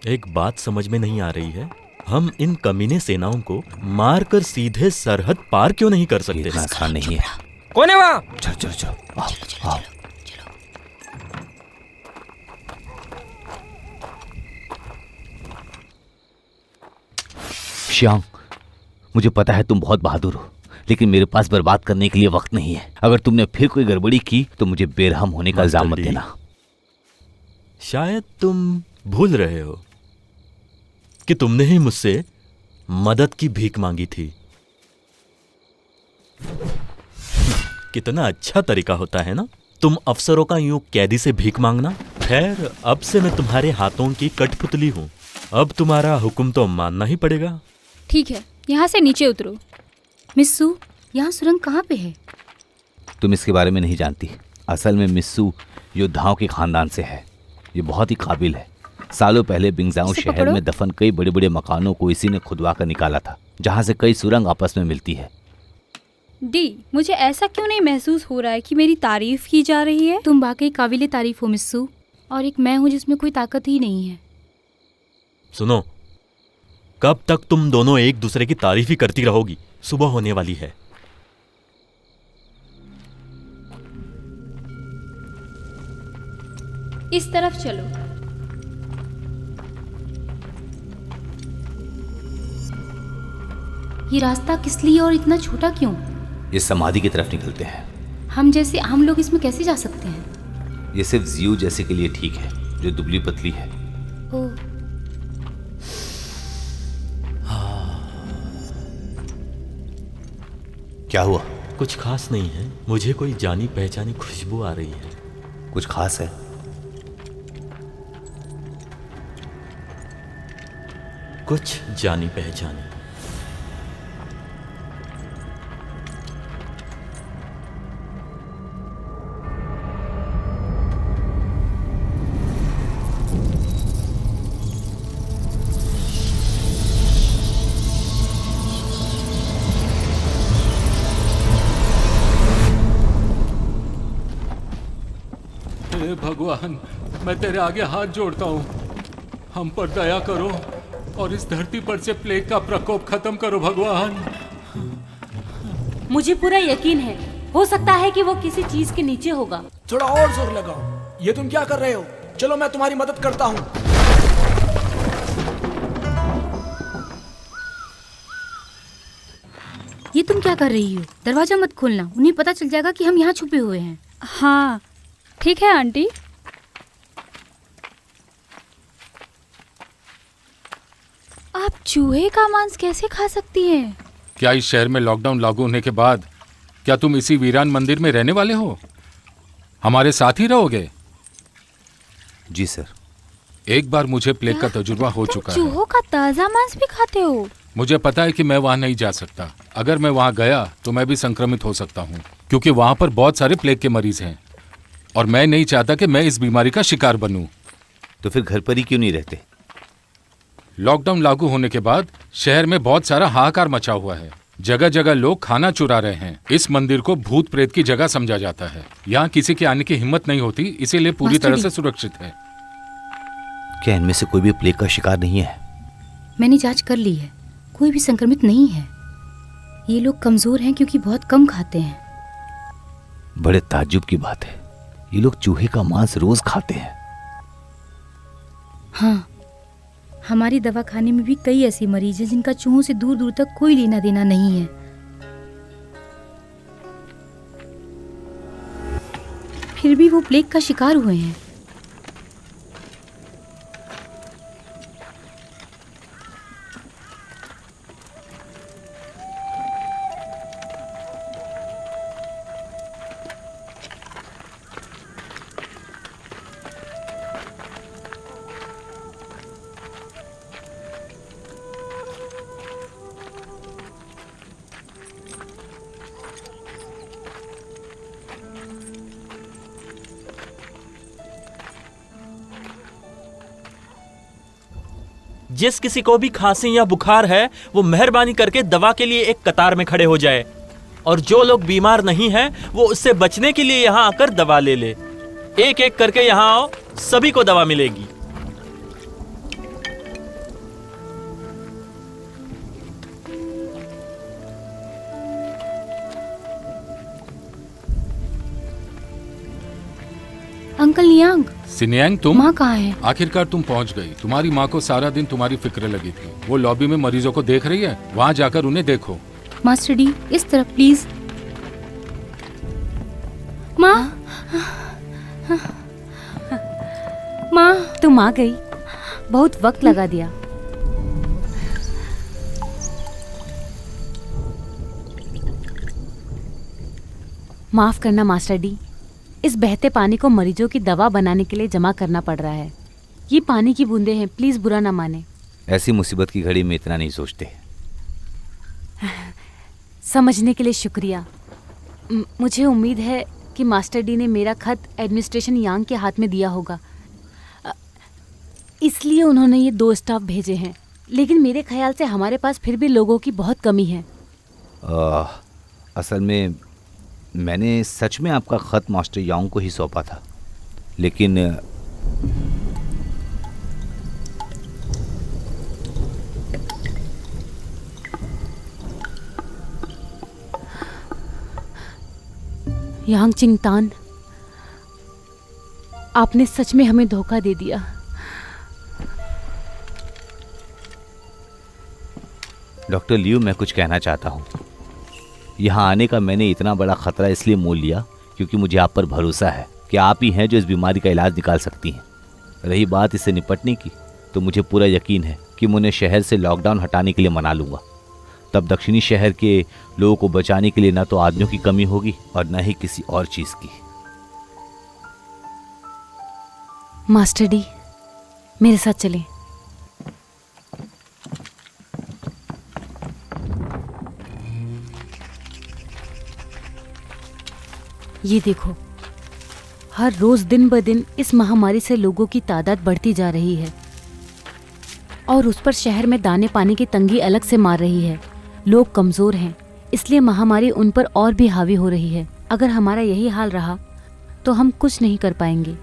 एक बात समझ में नहीं आ रही है, हम इन कमीने सेनाओं को मारकर सीधे सरहद पार क्यों नहीं कर सकते? इतना आसान नहीं है। कौन है वहाँ? चलो चलो चलो, आओ आओ। श्याम, मुझे पता है तुम बहुत बहादुर हो, लेकिन मेरे पास बर्बाद करने के लिए वक्त नहीं है। अगर तुमने फिर कोई गड़बड़ी की तो मुझे बेरहम होने का इल्जाम मत देना। शायद तुम भूल रहे हो कि तुमने ही मुझसे मदद की भीख मांगी थी। कितना अच्छा तरीका होता है ना, तुम अफसरों का यूं कैदी से भीख मांगना। खैर, अब से मैं तुम्हारे हाथों की कठपुतली हूं। अब तुम्हारा हुक्म तो मानना ही पड़ेगा। ठीक है, यहाँ से नीचे उतरो। मिस्सू, यहाँ सुरंग कहाँ पे है? तुम इसके बारे में नहीं जानती। असल में मिस्सू योद्धाओं के खानदान से है। ये बहुत ही काबिल है। सालों पहले बिंगजाओ इसे शहर पकड़ो। में दफन कई बड़े बड़े मकानों को इसी ने खुदवा कर निकाला था, जहाँ से कई सुरंग आपस में मिलती है। डी, मुझे ऐसा क्यों नहीं महसूस हो रहा है कि मेरी तारीफ की जा रही है? तुम वाकई काबिले तारीफ हो मिस्सू, और एक मैं हूँ जिसमें कोई ताकत ही नहीं है। सुनो, कब तक तुम दोनों एक दूसरे की तारीफ ही करती रहोगी? सुबह होने वाली है। इस तरफ चलो। ये रास्ता किस लिए और इतना छोटा क्यों? ये समाधि की तरफ निकलते हैं। हम जैसे आम लोग इसमें कैसे जा सकते हैं? ये सिर्फ जियो जैसे के लिए ठीक है, जो दुबली पतली है। ओह, क्या हुआ? कुछ खास नहीं है। मुझे कोई जानी पहचानी खुशबू आ रही है। कुछ खास है? कुछ जानी पहचानी। हे भगवान, मैं तेरे आगे हाथ जोड़ता हूँ। हम पर दया करो और इस धरती पर से प्लेग का प्रकोप खत्म करो भगवान। मुझे पूरा यकीन है, हो सकता है कि वो किसी चीज के नीचे होगा। थोड़ा और जोर लगाओ। ये तुम क्या कर रहे हो? चलो मैं तुम्हारी मदद करता हूँ। ये तुम क्या कर रही हो? दरवाजा मत खोलना, उन्हें पता चल जाएगा कि हम यहाँ छुपे हुए हैं। हाँ, ठीक है आंटी। आप चूहे का मांस कैसे खा सकती हैं? क्या इस शहर में लॉकडाउन लागू होने के बाद क्या तुम इसी वीरान मंदिर में रहने वाले हो? हमारे साथ ही रहोगे? जी सर। एक बार मुझे प्लेग का तजुर्बा हो चुका है। चूहों का ताजा मांस भी खाते हो? मुझे पता है कि मैं वहाँ नहीं जा सकता। अगर मैं वहाँ गया तो मैं भी संक्रमित हो सकता हूँ, क्योंकि वहाँ पर बहुत सारे प्लेग के मरीज हैं और मैं नहीं चाहता कि मैं इस बीमारी का शिकार बनूं। तो फिर घर पर ही क्यों नहीं रहते? लॉकडाउन लागू होने के बाद शहर में बहुत सारा हाहाकार मचा हुआ है। जगह जगह लोग खाना चुरा रहे हैं। इस मंदिर को भूत प्रेत की जगह समझा जाता है। यहाँ किसी के आने की हिम्मत नहीं होती, इसीलिए पूरी तरह से सुरक्षित है। क्या इनमें से कोई भी प्लेग का शिकार नहीं है? मैंने जांच कर ली है, कोई भी संक्रमित नहीं है। ये लोग कमजोर हैं क्योंकि बहुत कम खाते हैं। बड़े ताज्जुब की बात है, ये लोग चूहे का मांस रोज खाते हैं। हाँ, हमारी दवाखाने में भी कई ऐसे मरीज हैं जिनका चूहों से दूर दूर तक कोई लेना देना नहीं है। फिर भी वो प्लेग का शिकार हुए हैं। जिस किसी को भी खांसी या बुखार है वो मेहरबानी करके दवा के लिए एक कतार में खड़े हो जाए, और जो लोग बीमार नहीं हैं वो उससे बचने के लिए यहाँ आकर दवा ले ले। एक एक करके यहाँ आओ, सभी को दवा मिलेगी। अंकल नियांग, सिन्यांग, तुम? माँ कहाँ है? आखिरकार तुम पहुंच गई। तुम्हारी माँ को सारा दिन तुम्हारी फिक्र लगी थी। वो लॉबी में मरीजों को देख रही है, वहाँ जाकर उन्हें देखो। मास्टर डी, इस तरफ प्लीज। माँ, माँ, तुम आ गई, बहुत वक्त लगा दिया। माफ करना मास्टर डी, इस बहते पानी को मरीजों की दवा बनाने के लिए जमा करना पड़ रहा है। ये पानी की बूंदें हैं, प्लीज बुरा ना माने। ऐसी मुसीबत की घड़ी में इतना नहीं सोचते। समझने के लिए शुक्रिया। मुझे उम्मीद है कि मास्टर डी ने मेरा खत एडमिनिस्ट्रेशन यांग के हाथ में दिया होगा, इसलिए उन्होंने ये 2 स्टाफ भेजे हैं। लेकिन मेरे ख्याल से हमारे पास फिर भी लोगों की बहुत कमी है। असल में मैंने सच में आपका खत मास्टर यांग को ही सौंपा था, लेकिन यांग चिंगतान, आपने सच में हमें धोखा दे दिया। डॉक्टर लियू, मैं कुछ कहना चाहता हूँ। यहाँ आने का मैंने इतना बड़ा खतरा इसलिए मोल लिया क्योंकि मुझे आप पर भरोसा है कि आप ही हैं जो इस बीमारी का इलाज निकाल सकती हैं। रही बात इससे निपटने की, तो मुझे पूरा यकीन है कि मैं उन्हें शहर से लॉकडाउन हटाने के लिए मना लूँगा। तब दक्षिणी शहर के लोगों को बचाने के लिए न तो आदमियों की कमी होगी और न ही किसी और चीज़ की। मास्टर डी, मेरे साथ चलें। ये देखो, हर रोज दिन ब दिन इस महामारी से लोगों की तादाद बढ़ती जा रही है और उस पर शहर में दाने पानी की तंगी अलग से मार रही है। लोग कमजोर हैं, इसलिए महामारी उन पर और भी हावी हो रही है। अगर हमारा यही हाल रहा तो हम कुछ नहीं कर पाएंगे।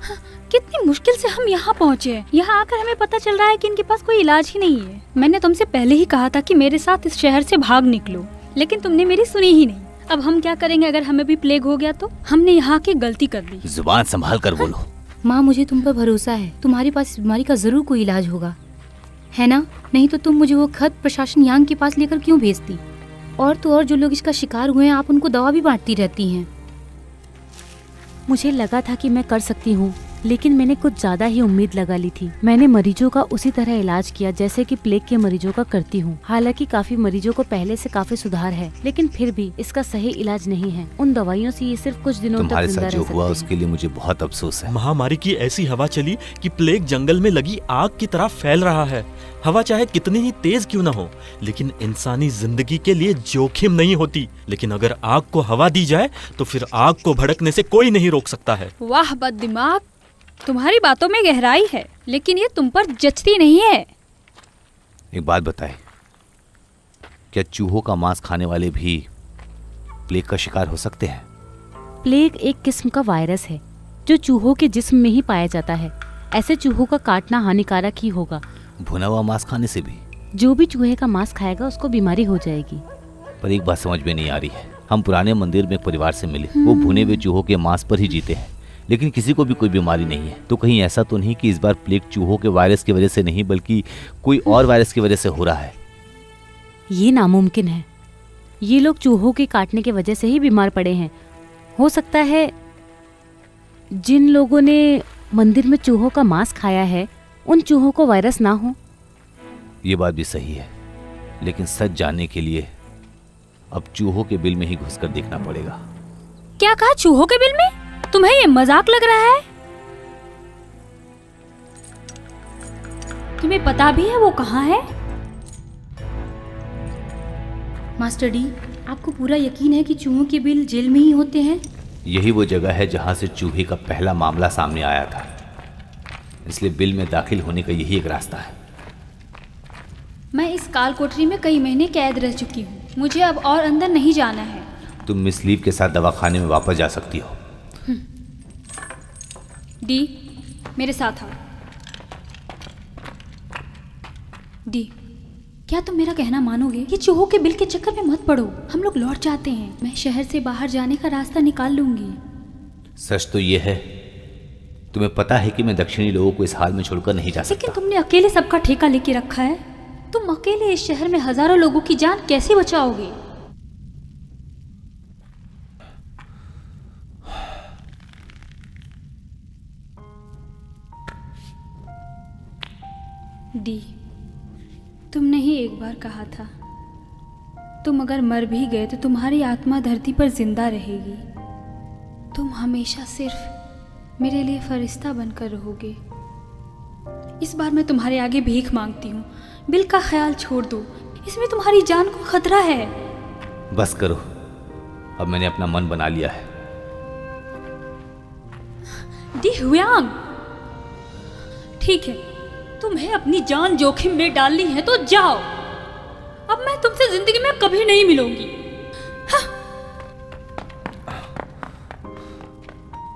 कितनी मुश्किल से हम यहाँ पहुँचे हैं। यहाँ आकर हमें पता चल रहा है कि इनके पास कोई इलाज ही नहीं है। मैंने तुमसे पहले ही कहा था कि मेरे साथ इस शहर से भाग निकलो, लेकिन तुमने मेरी सुनी ही नहीं। अब हम क्या करेंगे अगर हमें भी प्लेग हो गया तो? हमने यहाँ की गलती कर दी। जुबान संभाल कर बोलो। माँ, मुझे तुम पर भरोसा है। तुम्हारे पास इस बीमारी का जरूर कोई इलाज होगा, है ना? नहीं तो तुम मुझे वो खत प्रशासन यांग के पास लेकर क्यों भेजती? और तो और जो लोग इसका शिकार हुए हैं, आप उनको दवा भी बांटती रहती हैं। मुझे लगा था कि मैं कर सकती हूँ, लेकिन मैंने कुछ ज्यादा ही उम्मीद लगा ली थी। मैंने मरीजों का उसी तरह इलाज किया जैसे कि प्लेग के मरीजों का करती हूँ। हालांकि काफी मरीजों को पहले से काफी सुधार है, लेकिन फिर भी इसका सही इलाज नहीं है। उन दवाइयों से ये सिर्फ कुछ दिनों तक तुम्हारे जिंदा साथ रह जो सकते हुआ हैं। उसके लिए मुझे बहुत अफसोस है। महामारी की ऐसी हवा चली कि प्लेग जंगल में लगी आग की तरह फैल रहा है। हवा चाहे कितनी ही तेज क्यों ना हो, लेकिन इंसानी जिंदगी के लिए जोखिम नहीं होती। लेकिन अगर आग को हवा दी जाए तो फिर आग को भड़कने से कोई नहीं रोक सकता है। वाह बददिमाग, तुम्हारी बातों में गहराई है, लेकिन ये तुम पर जचती नहीं है। एक बात बताए, क्या चूहों का मांस खाने वाले भी प्लेग का शिकार हो सकते हैं? प्लेग एक किस्म का वायरस है जो चूहों के जिस्म में ही पाया जाता है। ऐसे चूहों का काटना हानिकारक ही होगा। भुना हुआ मांस खाने से भी? जो भी चूहे का मांस खाएगा उसको बीमारी हो जाएगी। पर एक बात समझ में नहीं आ रही है। हम पुराने मंदिर में एक परिवार से मिले, वो भुने हुए चूहों के मांस पर ही जीते हैं, लेकिन किसी को भी कोई बीमारी नहीं है। तो कहीं ऐसा तो नहीं कि इस बार प्लेग चूहों के वायरस की वजह से नहीं बल्कि कोई और वायरस की वजह से हो रहा है? ये नामुमकिन है। ये लोग चूहों के काटने की वजह से ही बीमार पड़े हैं। हो सकता है जिन लोगों ने मंदिर में चूहों का मांस खाया है उन चूहों को वायरस ना हो। ये बात भी सही है, लेकिन सच जानने के लिए अब चूहों के बिल में ही घुसकर देखना पड़ेगा। क्या कहा, चूहों के बिल में? तुम्हें ये मजाक लग रहा है? तुम्हें पता भी है वो कहाँ है? मास्टर डी, आपको पूरा यकीन है कि चूहों के बिल जेल में ही होते हैं? यही वो जगह है जहां से चूहे का पहला मामला सामने आया था, इसलिए बिल में दाखिल होने का यही एक रास्ता है। मैं इस काल कोठरी में कई महीने कैद रह चुकी हूँ। मुझे अब और अंदर नहीं जाना है। तुम मिस लीव के साथ दवाखाने में वापस जा सकती हो। डी, मेरे साथ आओ। डी, क्या तुम मेरा कहना मानोगे? ये चूहों के बिल के चक्कर में मत पड़ो। हम लोग लौट जाते हैं। मैं शहर से बाहर जाने का रास्ता निकाल लूंगी। सच तो ये है, तुम्हें पता है कि मैं दक्षिणी लोगों को इस हाल में छोड़कर नहीं जा सकता। लेकिन तुमने अकेले सबका ठेका लेके रखा है। तुम अकेले इस शहर में हजारों लोगों की जान कैसे बचाओगे? डी, तुमने ही एक बार कहा था, तुम अगर मर भी गए तो तुम्हारी आत्मा धरती पर जिंदा रहेगी। तुम हमेशा सिर्फ मेरे लिए फरिश्ता बनकर रहोगे। इस बार मैं तुम्हारे आगे भीख मांगती हूँ। बिल का ख्याल छोड़ दो, इसमें तुम्हारी जान को खतरा है। बस करो, अब मैंने अपना मन बना लिया है। डी हुयांग, ठीक है, तुम्हें अपनी जान जोखिम में डालनी है तो जाओ। अब मैं तुमसे जिंदगी में कभी नहीं मिलूंगी।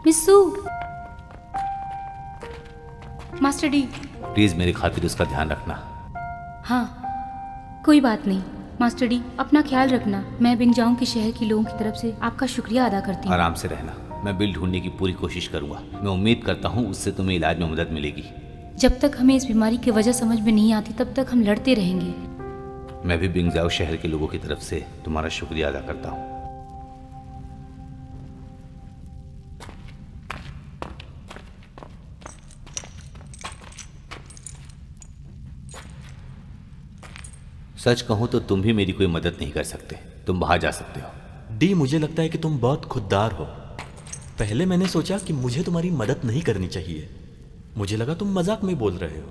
मिस्सू। Master D. प्लीज मेरी खातिर उसका ध्यान रखना। हाँ, कोई बात नहीं। मास्टर डी, अपना ख्याल रखना। मैं बिंगजाओं के शहर के लोगों की तरफ से आपका शुक्रिया अदा करती हूँ। आराम से रहना, मैं बिल ढूंढने की पूरी कोशिश करूंगा। मैं उम्मीद करता हूँ उससे तुम्हें इलाज में मदद मिलेगी। जब तक हमें इस बीमारी की वजह समझ में नहीं आती तब तक हम लड़ते रहेंगे। मैं भी बिंगजाओ शहर के लोगों की तरफ से तुम्हारा शुक्रिया अदा करता हूँ। सच कहूं तो तुम भी मेरी कोई मदद नहीं कर सकते। तुम बाहर जा सकते हो। डी, मुझे लगता है कि तुम बहुत खुददार हो। पहले मैंने सोचा कि मुझे तुम्हारी मदद नहीं करनी चाहिए। मुझे लगा तुम मजाक में बोल रहे हो।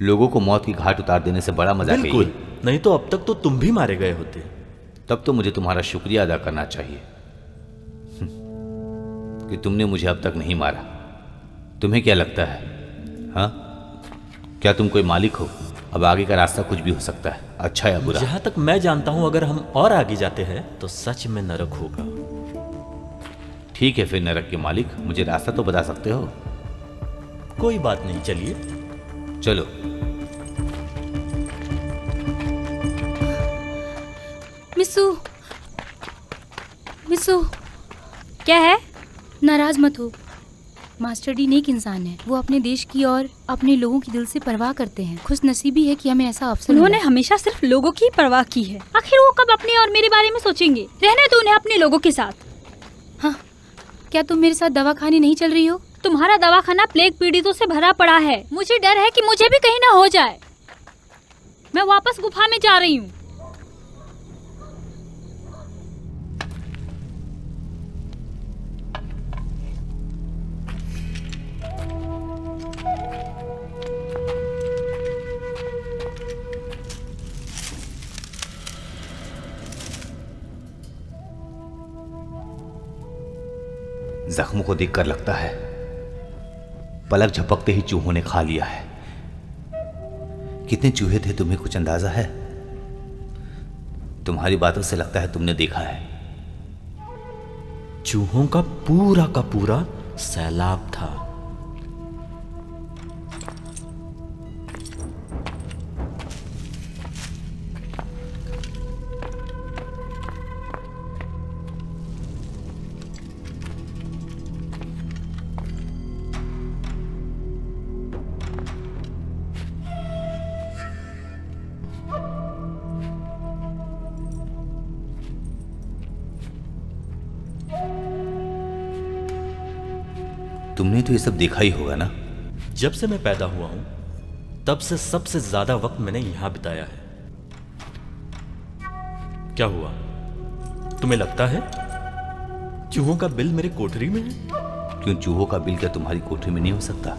लोगों को मौत की घाट उतार देने से बड़ा मजाक है ये। बिल्कुल नहीं, तो अब तक तो तुम भी मारे गए होते। तब तो मुझे तुम्हारा शुक्रिया अदा करना चाहिए कि तुमने मुझे अब तक नहीं मारा। तुम्हें क्या लगता है, हाँ? क्या तुम कोई मालिक हो? अब आगे का रास्ता कुछ भी हो सकता है, अच्छा या बुरा। जहां तक मैं जानता हूं, अगर हम और आगे जाते हैं तो सच में नरक होगा। ठीक है, फिर नरक के मालिक, मुझे रास्ता तो बता सकते हो। कोई बात नहीं, चलिए। चलो। मिस्सू, मिस्सू, क्या है? नाराज मत हो। मास्टर डी नेक इंसान है। वो अपने देश की और अपने लोगों की दिल से परवाह करते हैं। खुश नसीबी है कि हमें ऐसा अवसर उन्होंने मिला। हमेशा सिर्फ लोगों की परवाह की है। आखिर वो कब अपने और मेरे बारे में सोचेंगे? रहने दो उन्हें अपने लोगों के साथ। हाँ, क्या तुम मेरे साथ दवाखाने नहीं चल रही हो? तुम्हारा दवाखाना प्लेग पीड़ितों से भरा पड़ा है। मुझे डर है कि मुझे भी कहीं ना हो जाए। मैं वापस गुफा में जा रही हूँ। जख्म को देखकर लगता है पलक झपकते ही चूहों ने खा लिया है। कितने चूहे थे तुम्हें कुछ अंदाजा है? तुम्हारी बातों से लगता है तुमने देखा है। चूहों का पूरा सैलाब था। तुमने तो ये सब देखा ही होगा ना? जब से मैं पैदा हुआ हूं तब से सबसे ज्यादा वक्त मैंने यहां बिताया है। क्या हुआ, तुम्हें लगता है चूहों का बिल मेरे कोठरी में है? क्यों, चूहों का बिल क्या तुम्हारी कोठरी में नहीं हो सकता?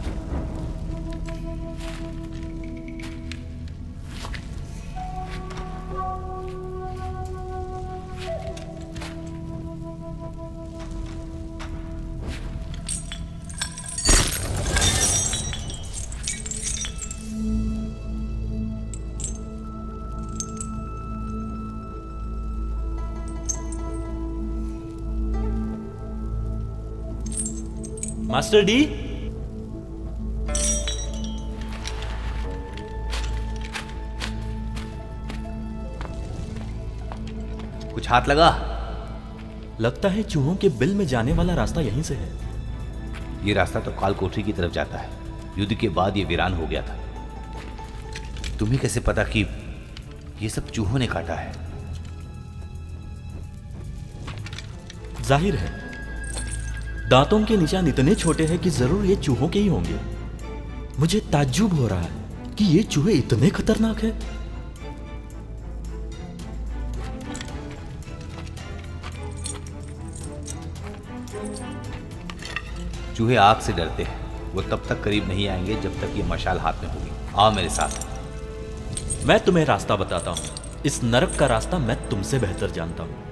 मास्टर डी, कुछ हाथ लगा? लगता है चूहों के बिल में जाने वाला रास्ता यहीं से है। ये रास्ता तो काल कोठरी की तरफ जाता है। युद्ध के बाद ये वीरान हो गया था। तुम्हें कैसे पता कि ये सब चूहों ने काटा है? जाहिर है दांतों के निशान इतने छोटे हैं कि जरूर ये चूहों के ही होंगे। मुझे ताज्जुब हो रहा है कि ये चूहे इतने खतरनाक हैं। चूहे आग से डरते हैं। वो तब तक करीब नहीं आएंगे जब तक ये मशाल हाथ में होगी। आओ मेरे साथ। मैं तुम्हें रास्ता बताता हूं। इस नरक का रास्ता मैं तुमसे बेहतर जानता हूं।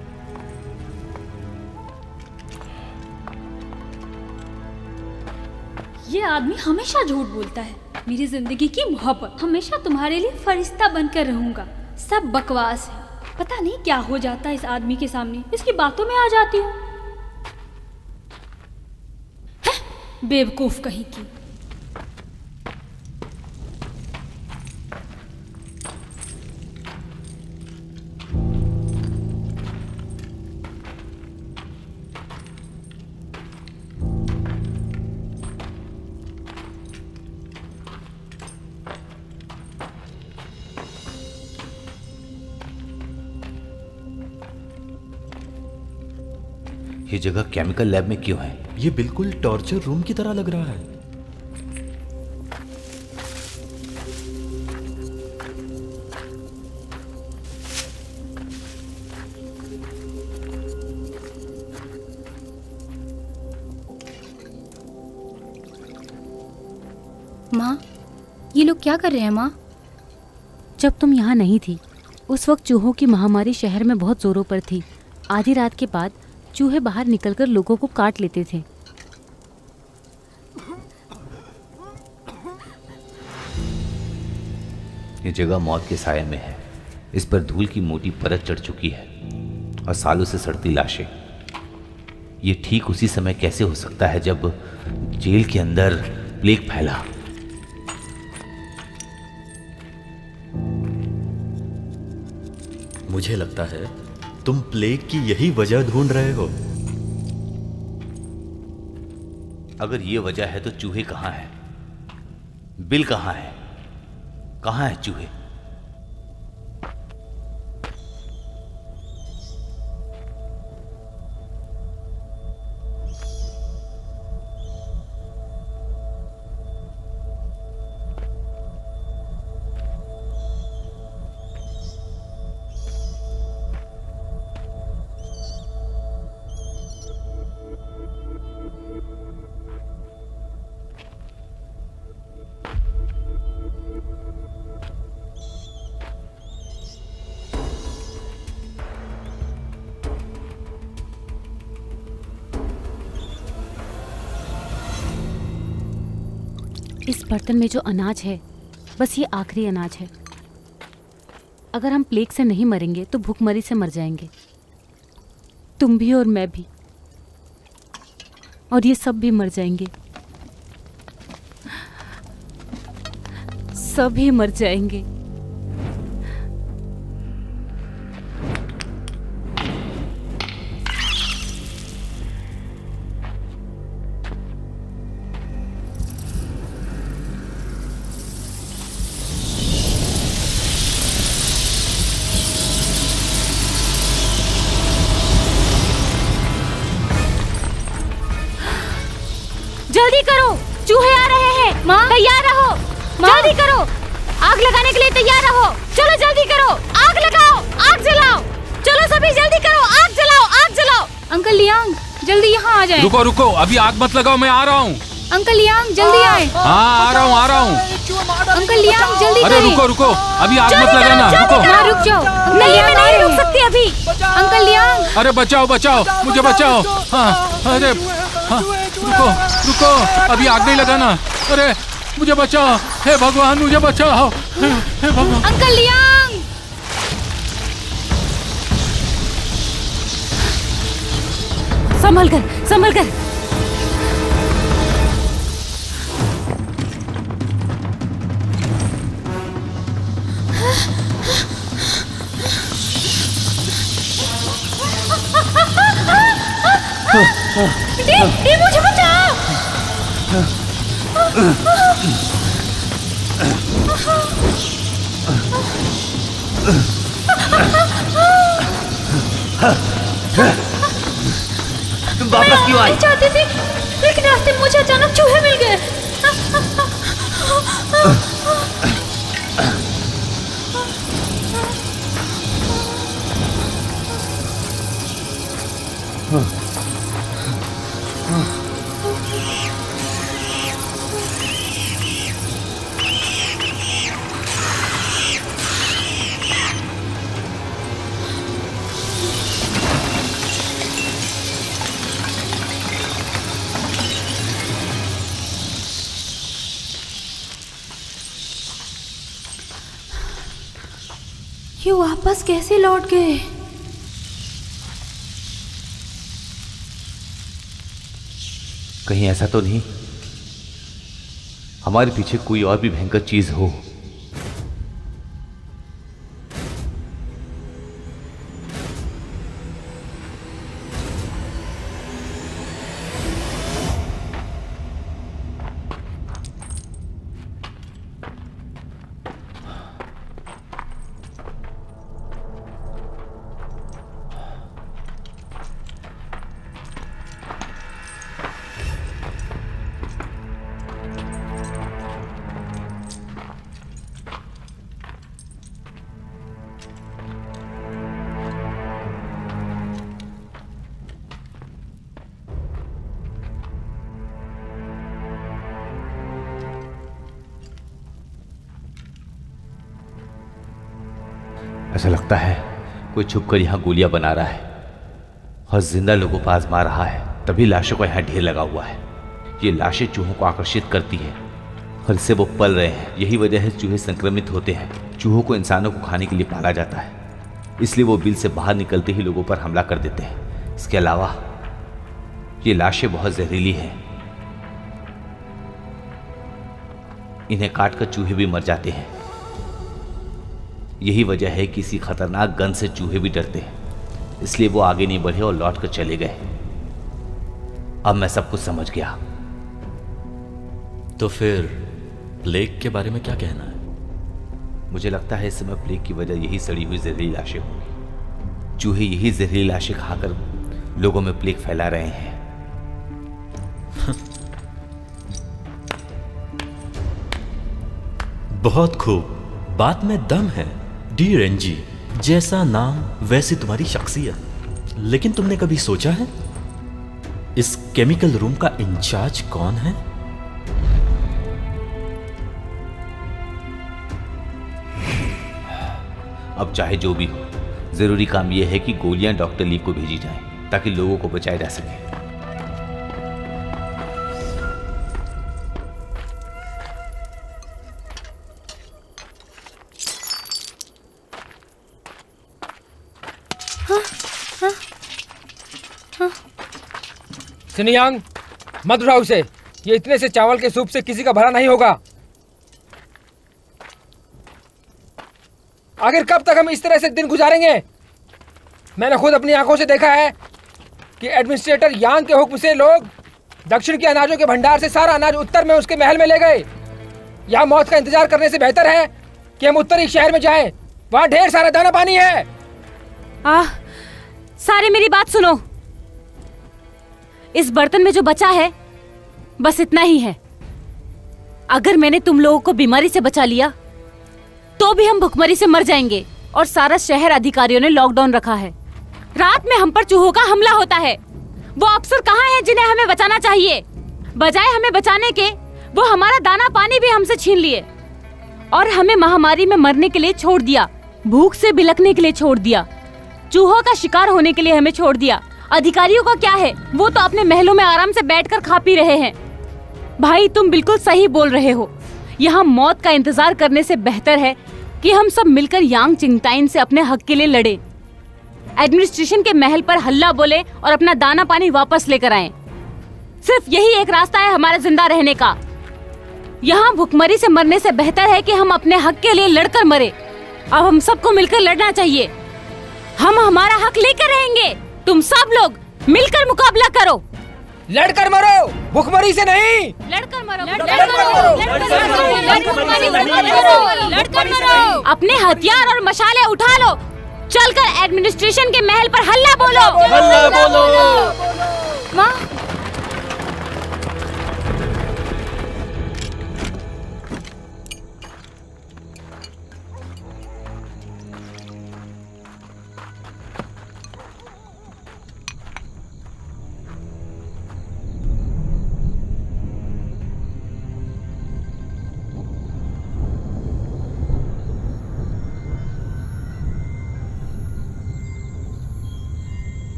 ये आदमी हमेशा झूठ बोलता है। मेरी जिंदगी की मोहब्बत, हमेशा तुम्हारे लिए फरिश्ता बनकर रहूंगा। सब बकवास है। पता नहीं क्या हो जाता है इस आदमी के सामने। इसकी बातों में आ जाती हूँ। बेवकूफ कहीं की। ये जगह केमिकल लैब में क्यों है? ये बिल्कुल टॉर्चर रूम की तरह लग रहा है। माँ, ये लोग क्या कर रहे हैं माँ? जब तुम यहाँ नहीं थी उस वक्त चूहों की महामारी शहर में बहुत जोरों पर थी। आधी रात के बाद चूहे बाहर निकलकर लोगों को काट लेते थे। ये जगह मौत के साये में है। इस पर धूल की मोटी परत चढ़ चुकी है और सालों से सड़ती लाशें। ये ठीक उसी समय कैसे हो सकता है जब जेल के अंदर प्लेग फैला? मुझे लगता है तुम प्लेग की यही वजह ढूंढ रहे हो। अगर ये वजह है तो चूहे कहाँ हैं? बिल कहाँ है? कहाँ है चूहे? इस बर्तन में जो अनाज है बस ये आखिरी अनाज है। अगर हम प्लेग से नहीं मरेंगे तो भूखमरी से मर जाएंगे, तुम भी और मैं भी, और ये सब भी मर जाएंगे, सभी मर जाएंगे। जल्दी करो, चूहे आ रहे हैं। माँ, तैयार रहो। जल्दी करो, आग लगाने के लिए तैयार रहो। चलो जल्दी करो, आग लगाओ, आग जलाओ। चलो सभी जल्दी करो, आग जलाओ, आग जलाओ। अंकल लियांग जल्दी यहाँ आ जाए। रुको रुको, अभी आग मत लगाओ, मैं आ रहा हूँ। अंकल लियांग जल्दी आए। हाँ, आ रहा हूँ आ रहा हूँ। अंकल लियांग जल्दी अरे करें। रुको रुको, अभी आग मत लगाना, रुको। माँ रुक जाओ, अंकल लियांग नहीं रुक सकती अभी। अंकल लियांग अरे बचाओ बचाओ, मुझे बचाओ। हाँ, अरे हाँ, रुको रुको, अभी आग नहीं लगाना। अरे मुझे बचाओ, हे भगवान मुझे बचाओ, हे भगवान। Uncle Liang. संभल कर, संभल कर। डी मुझे बचाओ। तुम वापस क्यों आई? मैं चाहती थी, लेकिन रास्ते में मुझे अचानक चूहे मिल गए। ये वापस कैसे लौट गए? कहीं ऐसा तो नहीं हमारे पीछे कोई और भी भयंकर चीज हो। ऐसा लगता है कोई छुपकर यहाँ गोलियां बना रहा है और जिंदा लोगों को आजमा रहा है, तभी लाशों का यहाँ ढेर लगा हुआ है। ये लाशें चूहों को आकर्षित करती है और इससे वो पल रहे हैं। यही वजह है चूहे संक्रमित होते हैं। चूहों को इंसानों को खाने के लिए पाला जाता है, इसलिए वो बिल से बाहर निकलते ही लोगों पर हमला कर देते हैं। इसके अलावा ये लाशें बहुत जहरीली हैं, इन्हें काटकर चूहे भी मर जाते हैं। यही वजह है कि किसी खतरनाक गन से चूहे भी डरते हैं, इसलिए वो आगे नहीं बढ़े और लौट कर चले गए। अब मैं सब कुछ समझ गया। तो फिर प्लेग के बारे में क्या कहना है? मुझे लगता है इस समय प्लेग की वजह यही सड़ी हुई जहरीली लाशें होंगी। चूहे यही जहरीली लाशें खाकर लोगों में प्लेग फैला रहे हैं। बहुत खूब, बात में दम है। डी रेंजी, जैसा नाम वैसी तुम्हारी शख्सियत। लेकिन तुमने कभी सोचा है इस केमिकल रूम का इंचार्ज कौन है? अब चाहे जो भी हो, जरूरी काम यह है कि गोलियां डॉक्टर लीव को भेजी जाएं ताकि लोगों को बचाया जा सके। सिनियांग, मत उठाओ उसे। ये इतने से चावल के सूप से किसी का भला नहीं होगा। आखिर कब तक हम इस तरह से दिन गुजारेंगे? मैंने खुद अपनी आंखों से देखा है कि एडमिनिस्ट्रेटर यांग के हुक्म से लोग दक्षिण के अनाजों के भंडार से सारा अनाज उत्तर में उसके महल में ले गए। यहाँ मौत का इंतजार करने से बेहतर है कि हम उत्तरी शहर में जाएं। वहाँ ढेर सारा दाना पानी है। सारे मेरी बात सुनो। इस बर्तन में जो बचा है बस इतना ही है। अगर मैंने तुम लोगों को बीमारी से बचा लिया तो भी हम भुखमरी से मर जाएंगे। और सारा शहर अधिकारियों ने लॉकडाउन रखा है। रात में हम पर चूहों का हमला होता है। वो अफसर कहाँ हैं जिन्हें हमें बचाना चाहिए? बजाय हमें बचाने के वो हमारा दाना पानी भी हमसे छीन लिए और हमें महामारी में मरने के लिए छोड़ दिया, भूख से बिलखने के लिए छोड़ दिया, चूहों का शिकार होने के लिए हमें छोड़ दिया। अधिकारियों का क्या है? वो तो अपने महलों में आराम से बैठकर खा पी रहे हैं। भाई तुम बिल्कुल सही बोल रहे हो। यहाँ मौत का इंतजार करने से बेहतर है कि हम सब मिलकर यांग चिंगताइन से अपने हक के लिए लड़े, एडमिनिस्ट्रेशन के महल पर हल्ला बोले और अपना दाना पानी वापस लेकर आएं। सिर्फ यही एक रास्ता है हमारे जिंदा रहने का। यहाँ भुखमरी से मरने से बेहतर है कि हम अपने हक के लिए लड़कर मरे। अब हम सबको मिलकर लड़ना चाहिए। हम हमारा हक लेकर रहेंगे। तुम सब लोग मिलकर मुकाबला करो। लड़कर मरो, भुखमरी से नहीं। लड़कर मरो, लड़कर मरो। अपने हथियार और मशाले उठा लो। चलकर एडमिनिस्ट्रेशन के महल पर हल्ला बोलो। हल्ला बोलो। माँ,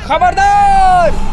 खबरदार!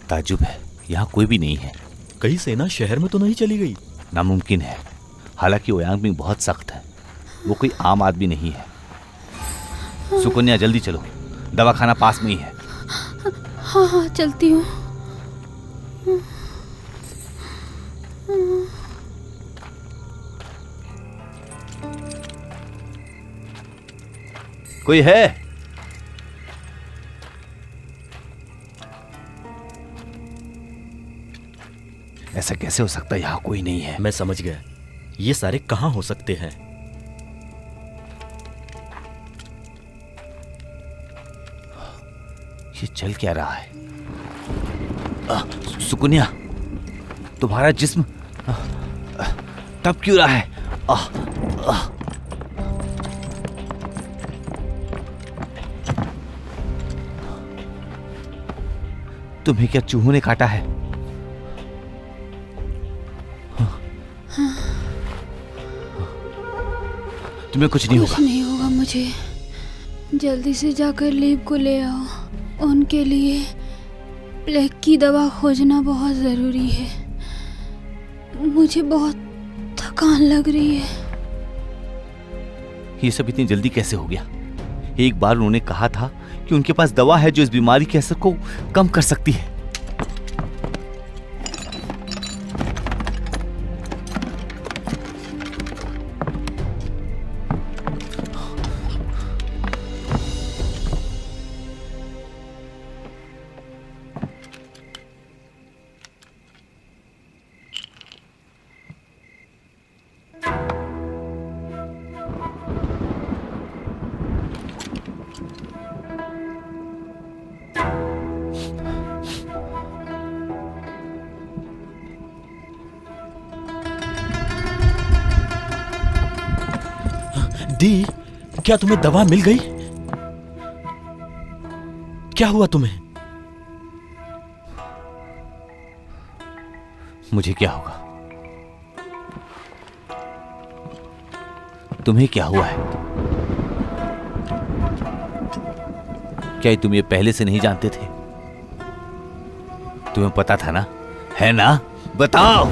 ताज्जुब है, यहाँ कोई भी नहीं है। कहीं सेना शहर में तो नहीं चली गई? नामुमकिन है। हालांकि ओयांग मिंग बहुत सख्त है, वो कोई आम आदमी नहीं है। सुकन्या जल्दी चलो, दवाखाना पास में ही है। हाँ हाँ चलती हूँ। कोई है? ऐसा कैसे हो सकता है? यहाँ कोई नहीं है। मैं समझ गया, ये सारे कहाँ हो सकते हैं। ये चल क्या रहा है? सुकन्या, तुम्हारा जिस्म तब क्यों रहा है? तुम्हें क्या चूहों ने काटा है? तुम्हें कुछ नहीं होगा? कुछ नहीं होगा मुझे। जल्दी से जाकर लीव को ले आओ। उनके लिए प्लेग की दवा खोजना बहुत ज़रूरी है। मुझे बहुत थकान लग रही है। ये सब इतनी जल्दी कैसे हो गया? एक बार उन्होंने कहा था कि उनके पास दवा है जो इस बीमारी के असर को कम कर सकती है। दी, क्या तुम्हें दवा मिल गई? क्या हुआ तुम्हें? मुझे क्या होगा? तुम्हें क्या हुआ है? क्या तुम ये पहले से नहीं जानते थे? तुम्हें पता था ना, है ना? बताओ।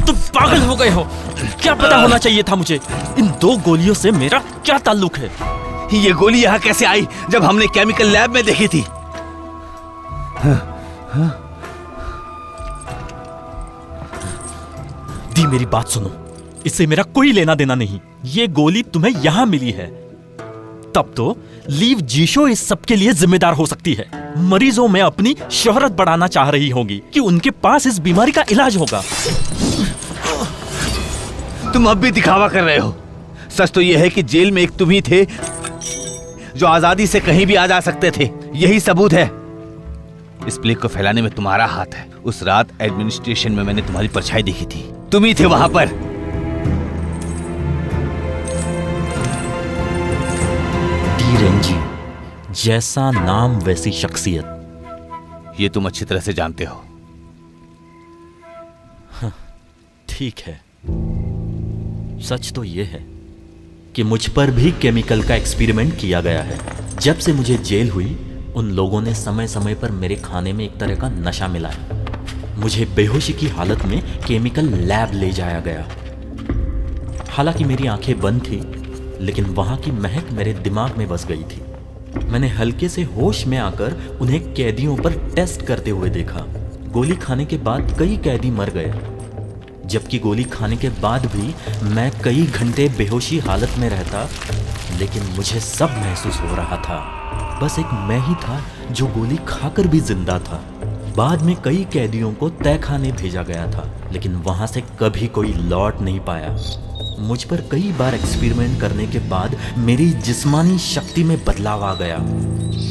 तुम पागल हो गए हो। क्या पता होना चाहिए था मुझे? इन 2 गोलियों से मेरा क्या ताल्लुक है? ये गोली यहाँ कैसे आई जब हमने केमिकल लैब में देखी थी? दी, मेरी बात सुनो, इससे मेरा कोई लेना देना नहीं। ये गोली तुम्हें यहां मिली है, तब तो लीव जीशो इस सब के लिए जिम्मेदार हो सकती है। मरीजों में अपनी शोहरत बढ़ाना चाह रही होगी कि उनके पास इस बीमारी का इलाज होगा। तुम अब भी दिखावा कर रहे हो। सच तो यह है कि जेल में एक तुम ही थे जो आजादी से कहीं भी आ जा सकते थे। यही सबूत है। इस प्लेग को फैलाने में तुम्हारा हाथ है। उस रात एडमिनिस्ट्रेशन में मैंने तुम्हारी परछाई देखी थी। तुम ही थे वहां पर। डी रेंजी, जैसा नाम वैसी शख्सियत। ये तुम अच्छी तरह से जानते हो। ठीक है, सच तो यह है कि मुझ पर भी केमिकल का एक्सपेरिमेंट किया गया है। जब से मुझे जेल हुई, उन लोगों ने समय समय पर मेरे खाने में एक तरह का नशा मिलाया। मुझे बेहोशी की हालत में केमिकल लैब ले जाया गया। हालांकि मेरी आंखें बंद थी, लेकिन वहां की महक मेरे दिमाग में बस गई थी। मैंने हल्के से होश में आकर उन्हें कैदियों पर टेस्ट करते हुए देखा। गोली खाने के बाद कई कैदी मर गए, जबकि गोली खाने के बाद भी मैं कई घंटे बेहोशी हालत में रहता, लेकिन मुझे सब महसूस हो रहा था। बस एक मैं ही था जो गोली खाकर भी जिंदा था। बाद में कई कैदियों को तहखाने भेजा गया था, लेकिन वहां से कभी कोई लौट नहीं पाया। मुझ पर कई बार एक्सपेरिमेंट करने के बाद मेरी जिस्मानी शक्ति में बदलाव आ गया।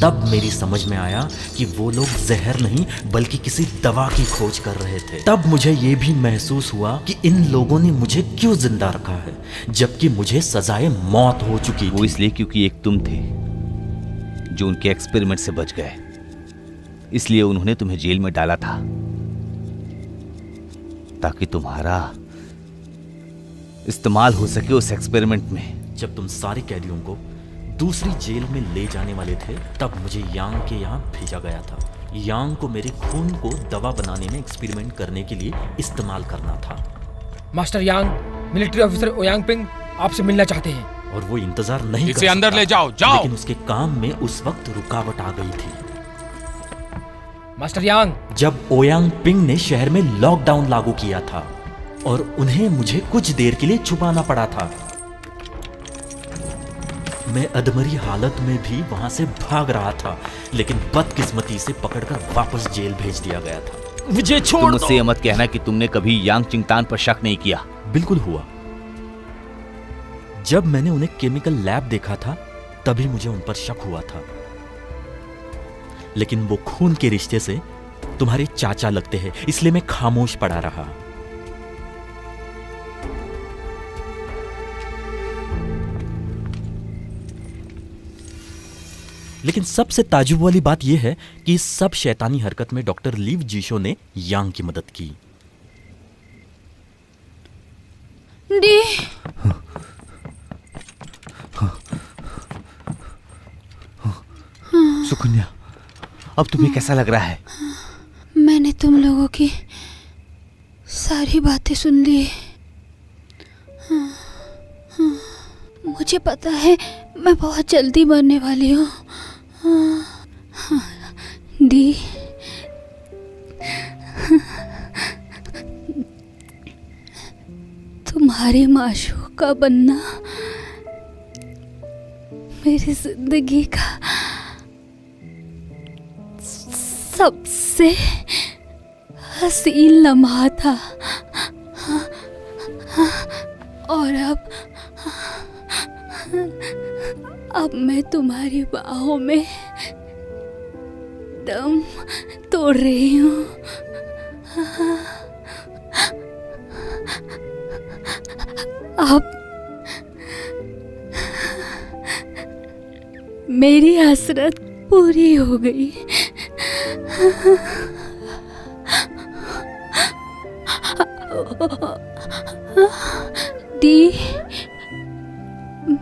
तब मेरी समझ में आया कि वो लोग जहर नहीं बल्कि किसी दवा की खोज कर रहे थे। तब मुझे ये भी महसूस हुआ कि इन लोगों ने मुझे क्यों जिंदा रखा है, जबकि मुझे सजाए मौत हो चुकी वो थी। इसलिए क्योंकि एक तुम थे जो उनके एक्सपेरिमेंट से बच गए, इसलिए उन्होंने तुम्हें जेल में डाला था, ताकि तुम्हारा इस्तेमाल हो सके उस एक्सपेरिमेंट में। जब तुम सारे कैदियों को दूसरी जेल में ले जाने वाले थे, तब मुझे यांग के यहाँ भेजा गया था। यांग को मेरे खून को दवा बनाने में एक्सपेरिमेंट करने के लिए इस्तेमाल करना था। मास्टर यांग, मिलिट्री ऑफिसर ओयांग पिंग आपसे मिलना चाहते हैं। और वो इंतजार नहीं कर इसे अंदर सकता। ले जाओ, जाओ। लेकिन उसके काम में उस वक्त रुकावट आ गई थी। मास्टर यांग, जब ओयांग पिंग ने शहर में लॉकडाउन लागू किया था और उन्हें मुझे कुछ देर के लिए छुपाना पड़ा था। मैं अधमरी हालत में भी वहां से भाग रहा था, लेकिन बदकिस्मती से पकड़कर वापस जेल भेज दिया गया था। मुझे छोड़ तुम दो। मुझसे ये मत कहना कि तुमने कभी यांग चिंगतान पर शक नहीं किया। बिल्कुल हुआ। जब मैंने उन्हें केमिकल लैब देखा था, तभी मुझे उन पर शक हुआ था। लेकिन वो खून के रिश्ते से तुम्हारे चाचा लगते हैं, इसलिए मैं खामोश पड़ा रहा। लेकिन सबसे ताजुब वाली बात यह है कि इस सब शैतानी हरकत में डॉक्टर लीव जीशो ने यांग की मदद की। डी, सुकन्या, अब तुम्हें कैसा लग रहा है? मैंने तुम लोगों की सारी बातें सुन ली। हाँ, हाँ, मुझे पता है मैं बहुत जल्दी मरने वाली हूँ। हाँ, हाँ, दी तुम्हारी माशूका बनना मेरी जिंदगी का सबसे हसीन लम्हा था। और अब मैं तुम्हारी बाहों में दम तोड़ रही हूँ। अब मेरी हसरत पूरी हो गई। दी,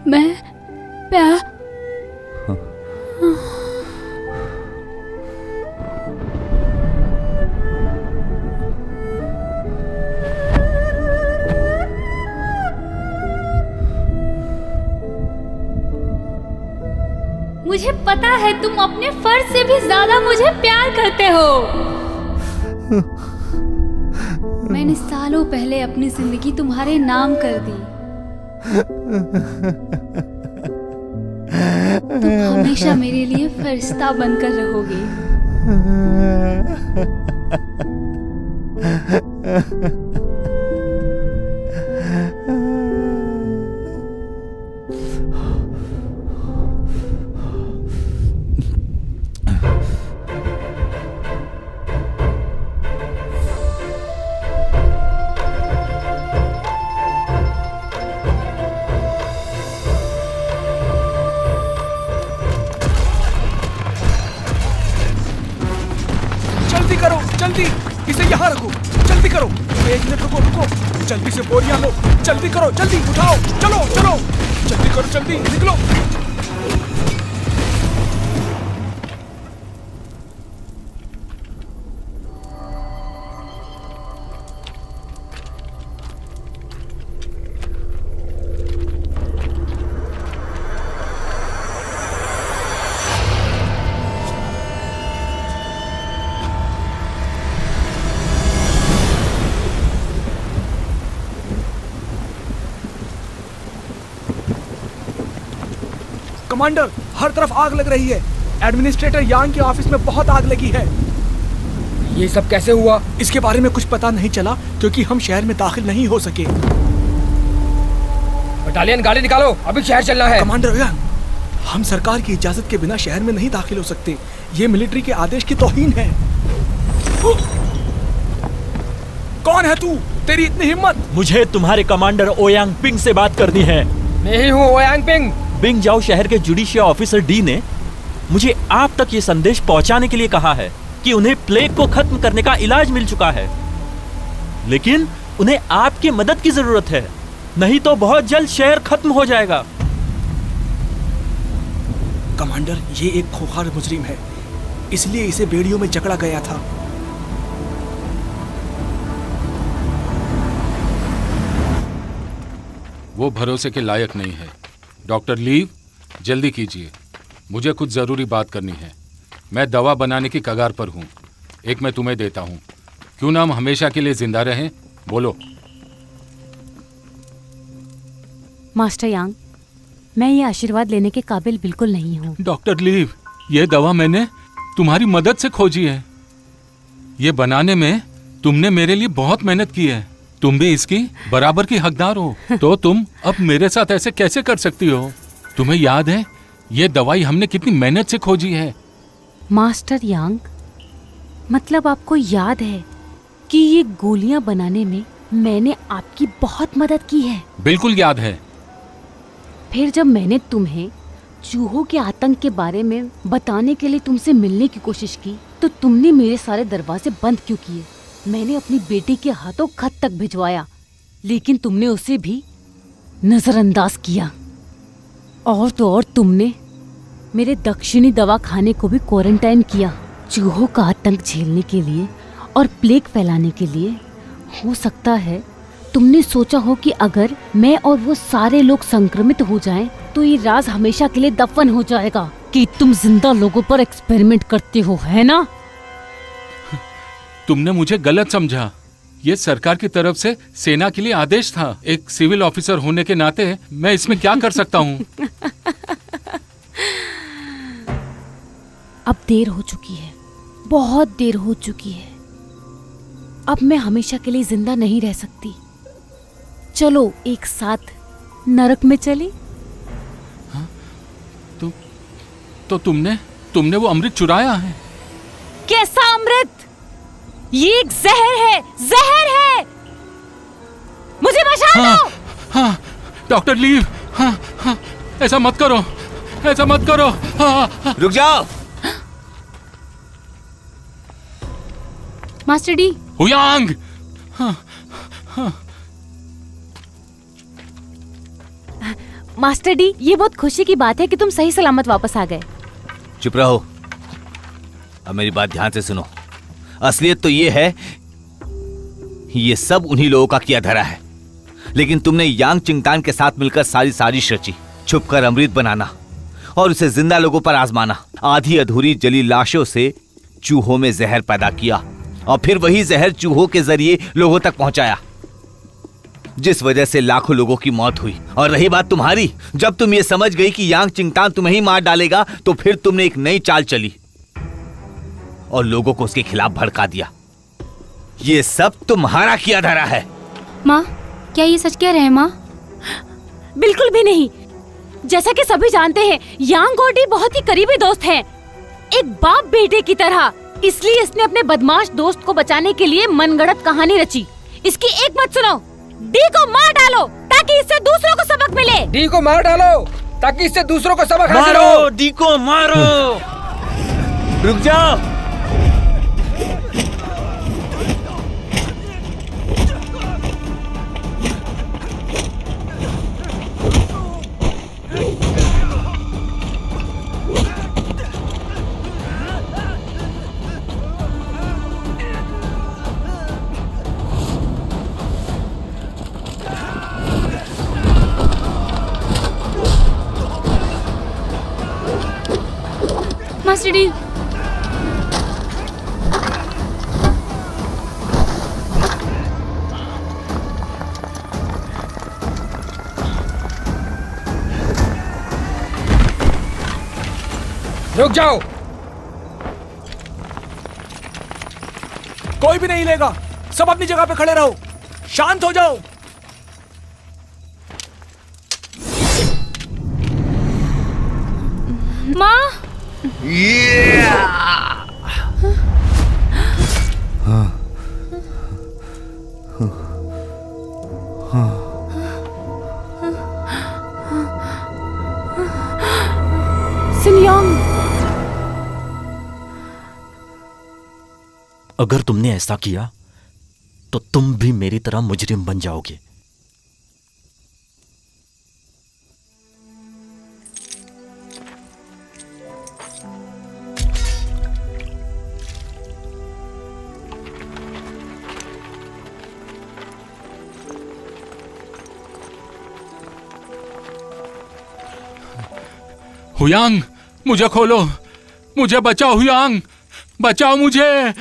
मैं प्यार मुझे पता है तुम अपने फर्ज से भी ज्यादा मुझे प्यार करते हो। मैंने सालों पहले अपनी जिंदगी तुम्हारे नाम कर दी। तुम हमेशा मेरे लिए फरिश्ता बनकर रहोगे। जल्दी करो, जल्दी इसे यहाँ रखो, जल्दी करो। एक मिनट रुको, रुको, जल्दी से बोरियां लो, जल्दी करो, जल्दी उठाओ, चलो चलो, जल्दी करो, जल्दी निकलो। कमांडर, हर तरफ आग लग रही है। एडमिनिस्ट्रेटर यांग के ऑफिस में बहुत आग लगी है। ये सब कैसे हुआ? इसके बारे में कुछ पता नहीं चला क्योंकि हम शहर में दाखिल नहीं हो सके। बटालियन गाड़ी निकालो, अभी शहर चलना है। कमांडर यांग, हम सरकार की इजाजत के बिना शहर में नहीं दाखिल हो सकते। ये मिलिट्री के आदेश की तौहीन है। कौन है तू? तेरी इतनी हिम्मत? मुझे तुम्हारे कमांडर ओयांग पिंग से बात करनी है। मैं ही हूँ ओयांग पिंग। बिंग जाओ शहर के जुडिशियल ऑफिसर डी ने मुझे आप तक ये संदेश पहुंचाने के लिए कहा है कि उन्हें प्लेग को खत्म करने का इलाज मिल चुका है, लेकिन उन्हें आपकी मदद की जरूरत है, नहीं तो बहुत जल्द शहर खत्म हो जाएगा। कमांडर, ये एक खूंखार मुजरिम है, इसलिए इसे बेड़ियों में जकड़ा गया था। वो भरोसे के लायक नहीं है। डॉक्टर लीव, जल्दी कीजिए, मुझे कुछ जरूरी बात करनी है। मैं दवा बनाने की कगार पर हूँ। एक मैं तुम्हें देता हूँ, क्यों ना हम हमेशा के लिए जिंदा रहें। बोलो। मास्टर यांग, मैं ये आशीर्वाद लेने के काबिल बिल्कुल नहीं हूँ। डॉक्टर लीव, ये दवा मैंने तुम्हारी मदद से खोजी है। ये बनाने में तुमने मेरे लिए बहुत मेहनत की है। तुम भी इसकी बराबर की हकदार हो, तो तुम अब मेरे साथ ऐसे कैसे कर सकती हो? तुम्हें याद है ये दवाई हमने कितनी मेहनत से खोजी है। मास्टर यांग, मतलब आपको याद है कि ये गोलियां बनाने में मैंने आपकी बहुत मदद की है? बिल्कुल याद है। फिर जब मैंने तुम्हें चूहों के आतंक के बारे में बताने के लिए तुमसे मिलने की कोशिश की, तो तुमने मेरे सारे दरवाजे बंद क्यों किए? मैंने अपनी बेटी के हाथों खत तक भिजवाया, लेकिन तुमने उसे भी नजरअंदाज किया। और तो और तुमने मेरे दक्षिणी दवाखाने को भी क्वारंटाइन किया। चूहों का आतंक झेलने के लिए और प्लेग फैलाने के लिए हो सकता है तुमने सोचा हो कि अगर मैं और वो सारे लोग संक्रमित हो जाएं, तो ये राज हमेशा के लिए दफन हो जाएगा कि तुम जिंदा लोगों पर एक्सपेरिमेंट करते हो, है ना? तुमने मुझे गलत समझा। ये सरकार की तरफ से सेना के लिए आदेश था। एक सिविल ऑफिसर होने के नाते मैं इसमें क्या कर सकता हूँ? अब देर हो चुकी है, बहुत देर हो चुकी है। अब मैं हमेशा के लिए जिंदा नहीं रह सकती। चलो एक साथ नरक में चले। तो तुमने वो अमृत चुराया है? कैसा अमृत? ये एक जहर है, जहर है। मुझे बचा दो। हाँ, डॉक्टर लीव, हाँ, ऐसा मत करो, ऐसा मत करो। हाँ। रुक जाओ। Master D. हुयांग। मास्टर डी, ये बहुत खुशी की बात है कि तुम सही सलामत वापस आ गए। चुप रहो। अब मेरी बात ध्यान से सुनो। असलियत तो ये है, ये सब उन्हीं लोगों का किया धरा है, लेकिन तुमने यांग चिंगतान के साथ मिलकर सारी साजिश रची, छुपकर अमृत बनाना और उसे जिंदा लोगों पर आजमाना। आधी अधूरी जली लाशों से चूहों में जहर पैदा किया और फिर वही जहर चूहों के जरिए लोगों तक पहुंचाया, जिस वजह से लाखों लोगों की मौत हुई। और रही बात तुम्हारी, जब तुम ये समझ गई कि यांग चिंगतान तुम्हें ही मार डालेगा, तो फिर तुमने एक नई चाल चली और लोगों को उसके खिलाफ भड़का दिया। ये सब तुम्हारा किया धरा है। माँ, क्या ये सच कह रहे हैं माँ? बिल्कुल भी नहीं। जैसा कि सभी जानते हैं, यांग और डी बहुत ही करीबी दोस्त हैं, एक बाप बेटे की तरह। इसलिए इसने अपने बदमाश दोस्त को बचाने के लिए मनगढ़ंत कहानी रची। इसकी एक मत सुनो। डी को मार डालो ताकि इससे दूसरों को सबक मिले। डी को मार डालो ताकि इससे दूसरों को सबक हासिल हो। मारो डी को, मारो। रुक जाओ। Master D. रुक जाओ। कोई भी नहीं लेगा। सब अपनी जगह पे खड़े रहो। शांत हो जाओ। माँ। सिनयांग, अगर तुमने ऐसा किया तो तुम भी मेरी तरह मुजरिम बन जाओगे। हुयांग, मुझे खोलो, मुझे बचाओ। हुयांग, बचाओ मुझे।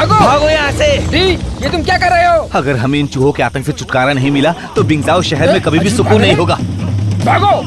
भागो यहाँ से। डी, ये तुम क्या कर रहे हो? अगर हमें इन चूहों के आतंक से छुटकारा नहीं मिला तो बिंगजाओ शहर में कभी भी सुकून नहीं होगा। भागो।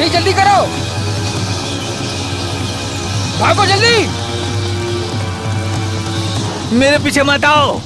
ली जल्दी करो, भागो जल्दी। मेरे पीछे मत आओ।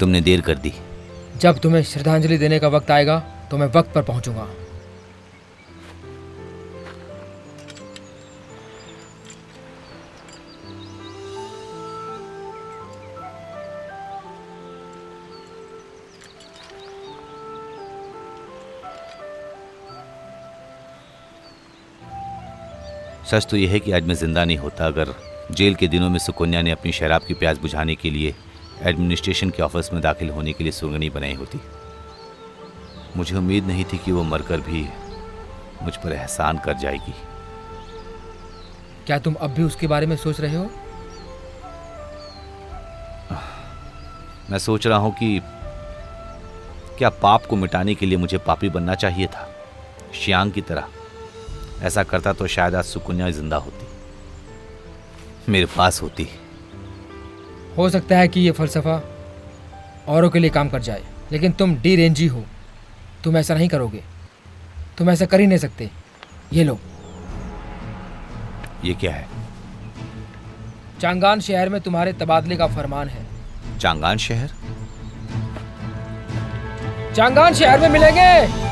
तुमने देर कर दी। जब तुम्हें श्रद्धांजलि देने का वक्त आएगा तो मैं वक्त पर पहुंचूंगा। सच तो यह है कि आज मैं जिंदा नहीं होता अगर जेल के दिनों में सुकन्या ने अपनी शराब की प्यास बुझाने के लिए एडमिनिस्ट्रेशन के ऑफिस में दाखिल होने के लिए सुरंगनी बनाई होती। मुझे उम्मीद नहीं थी कि वो मरकर भी मुझ पर एहसान कर जाएगी। क्या तुम अब भी उसके बारे में सोच रहे हो? मैं सोच रहा हूं कि क्या पाप को मिटाने के लिए मुझे पापी बनना चाहिए था, श्यांग की तरह। ऐसा करता तो शायद आज सुकन्या जिंदा होती, मेरे पास होती। हो सकता है कि ये फलसफा औरों के लिए काम कर जाए, लेकिन तुम डी रेंजी हो, तुम ऐसा नहीं करोगे। तुम ऐसा कर ही नहीं सकते। ये लो। ये क्या है? चांगान शहर में तुम्हारे तबादले का फरमान है। चांगान शहर? चांगान शहर में मिलेंगे।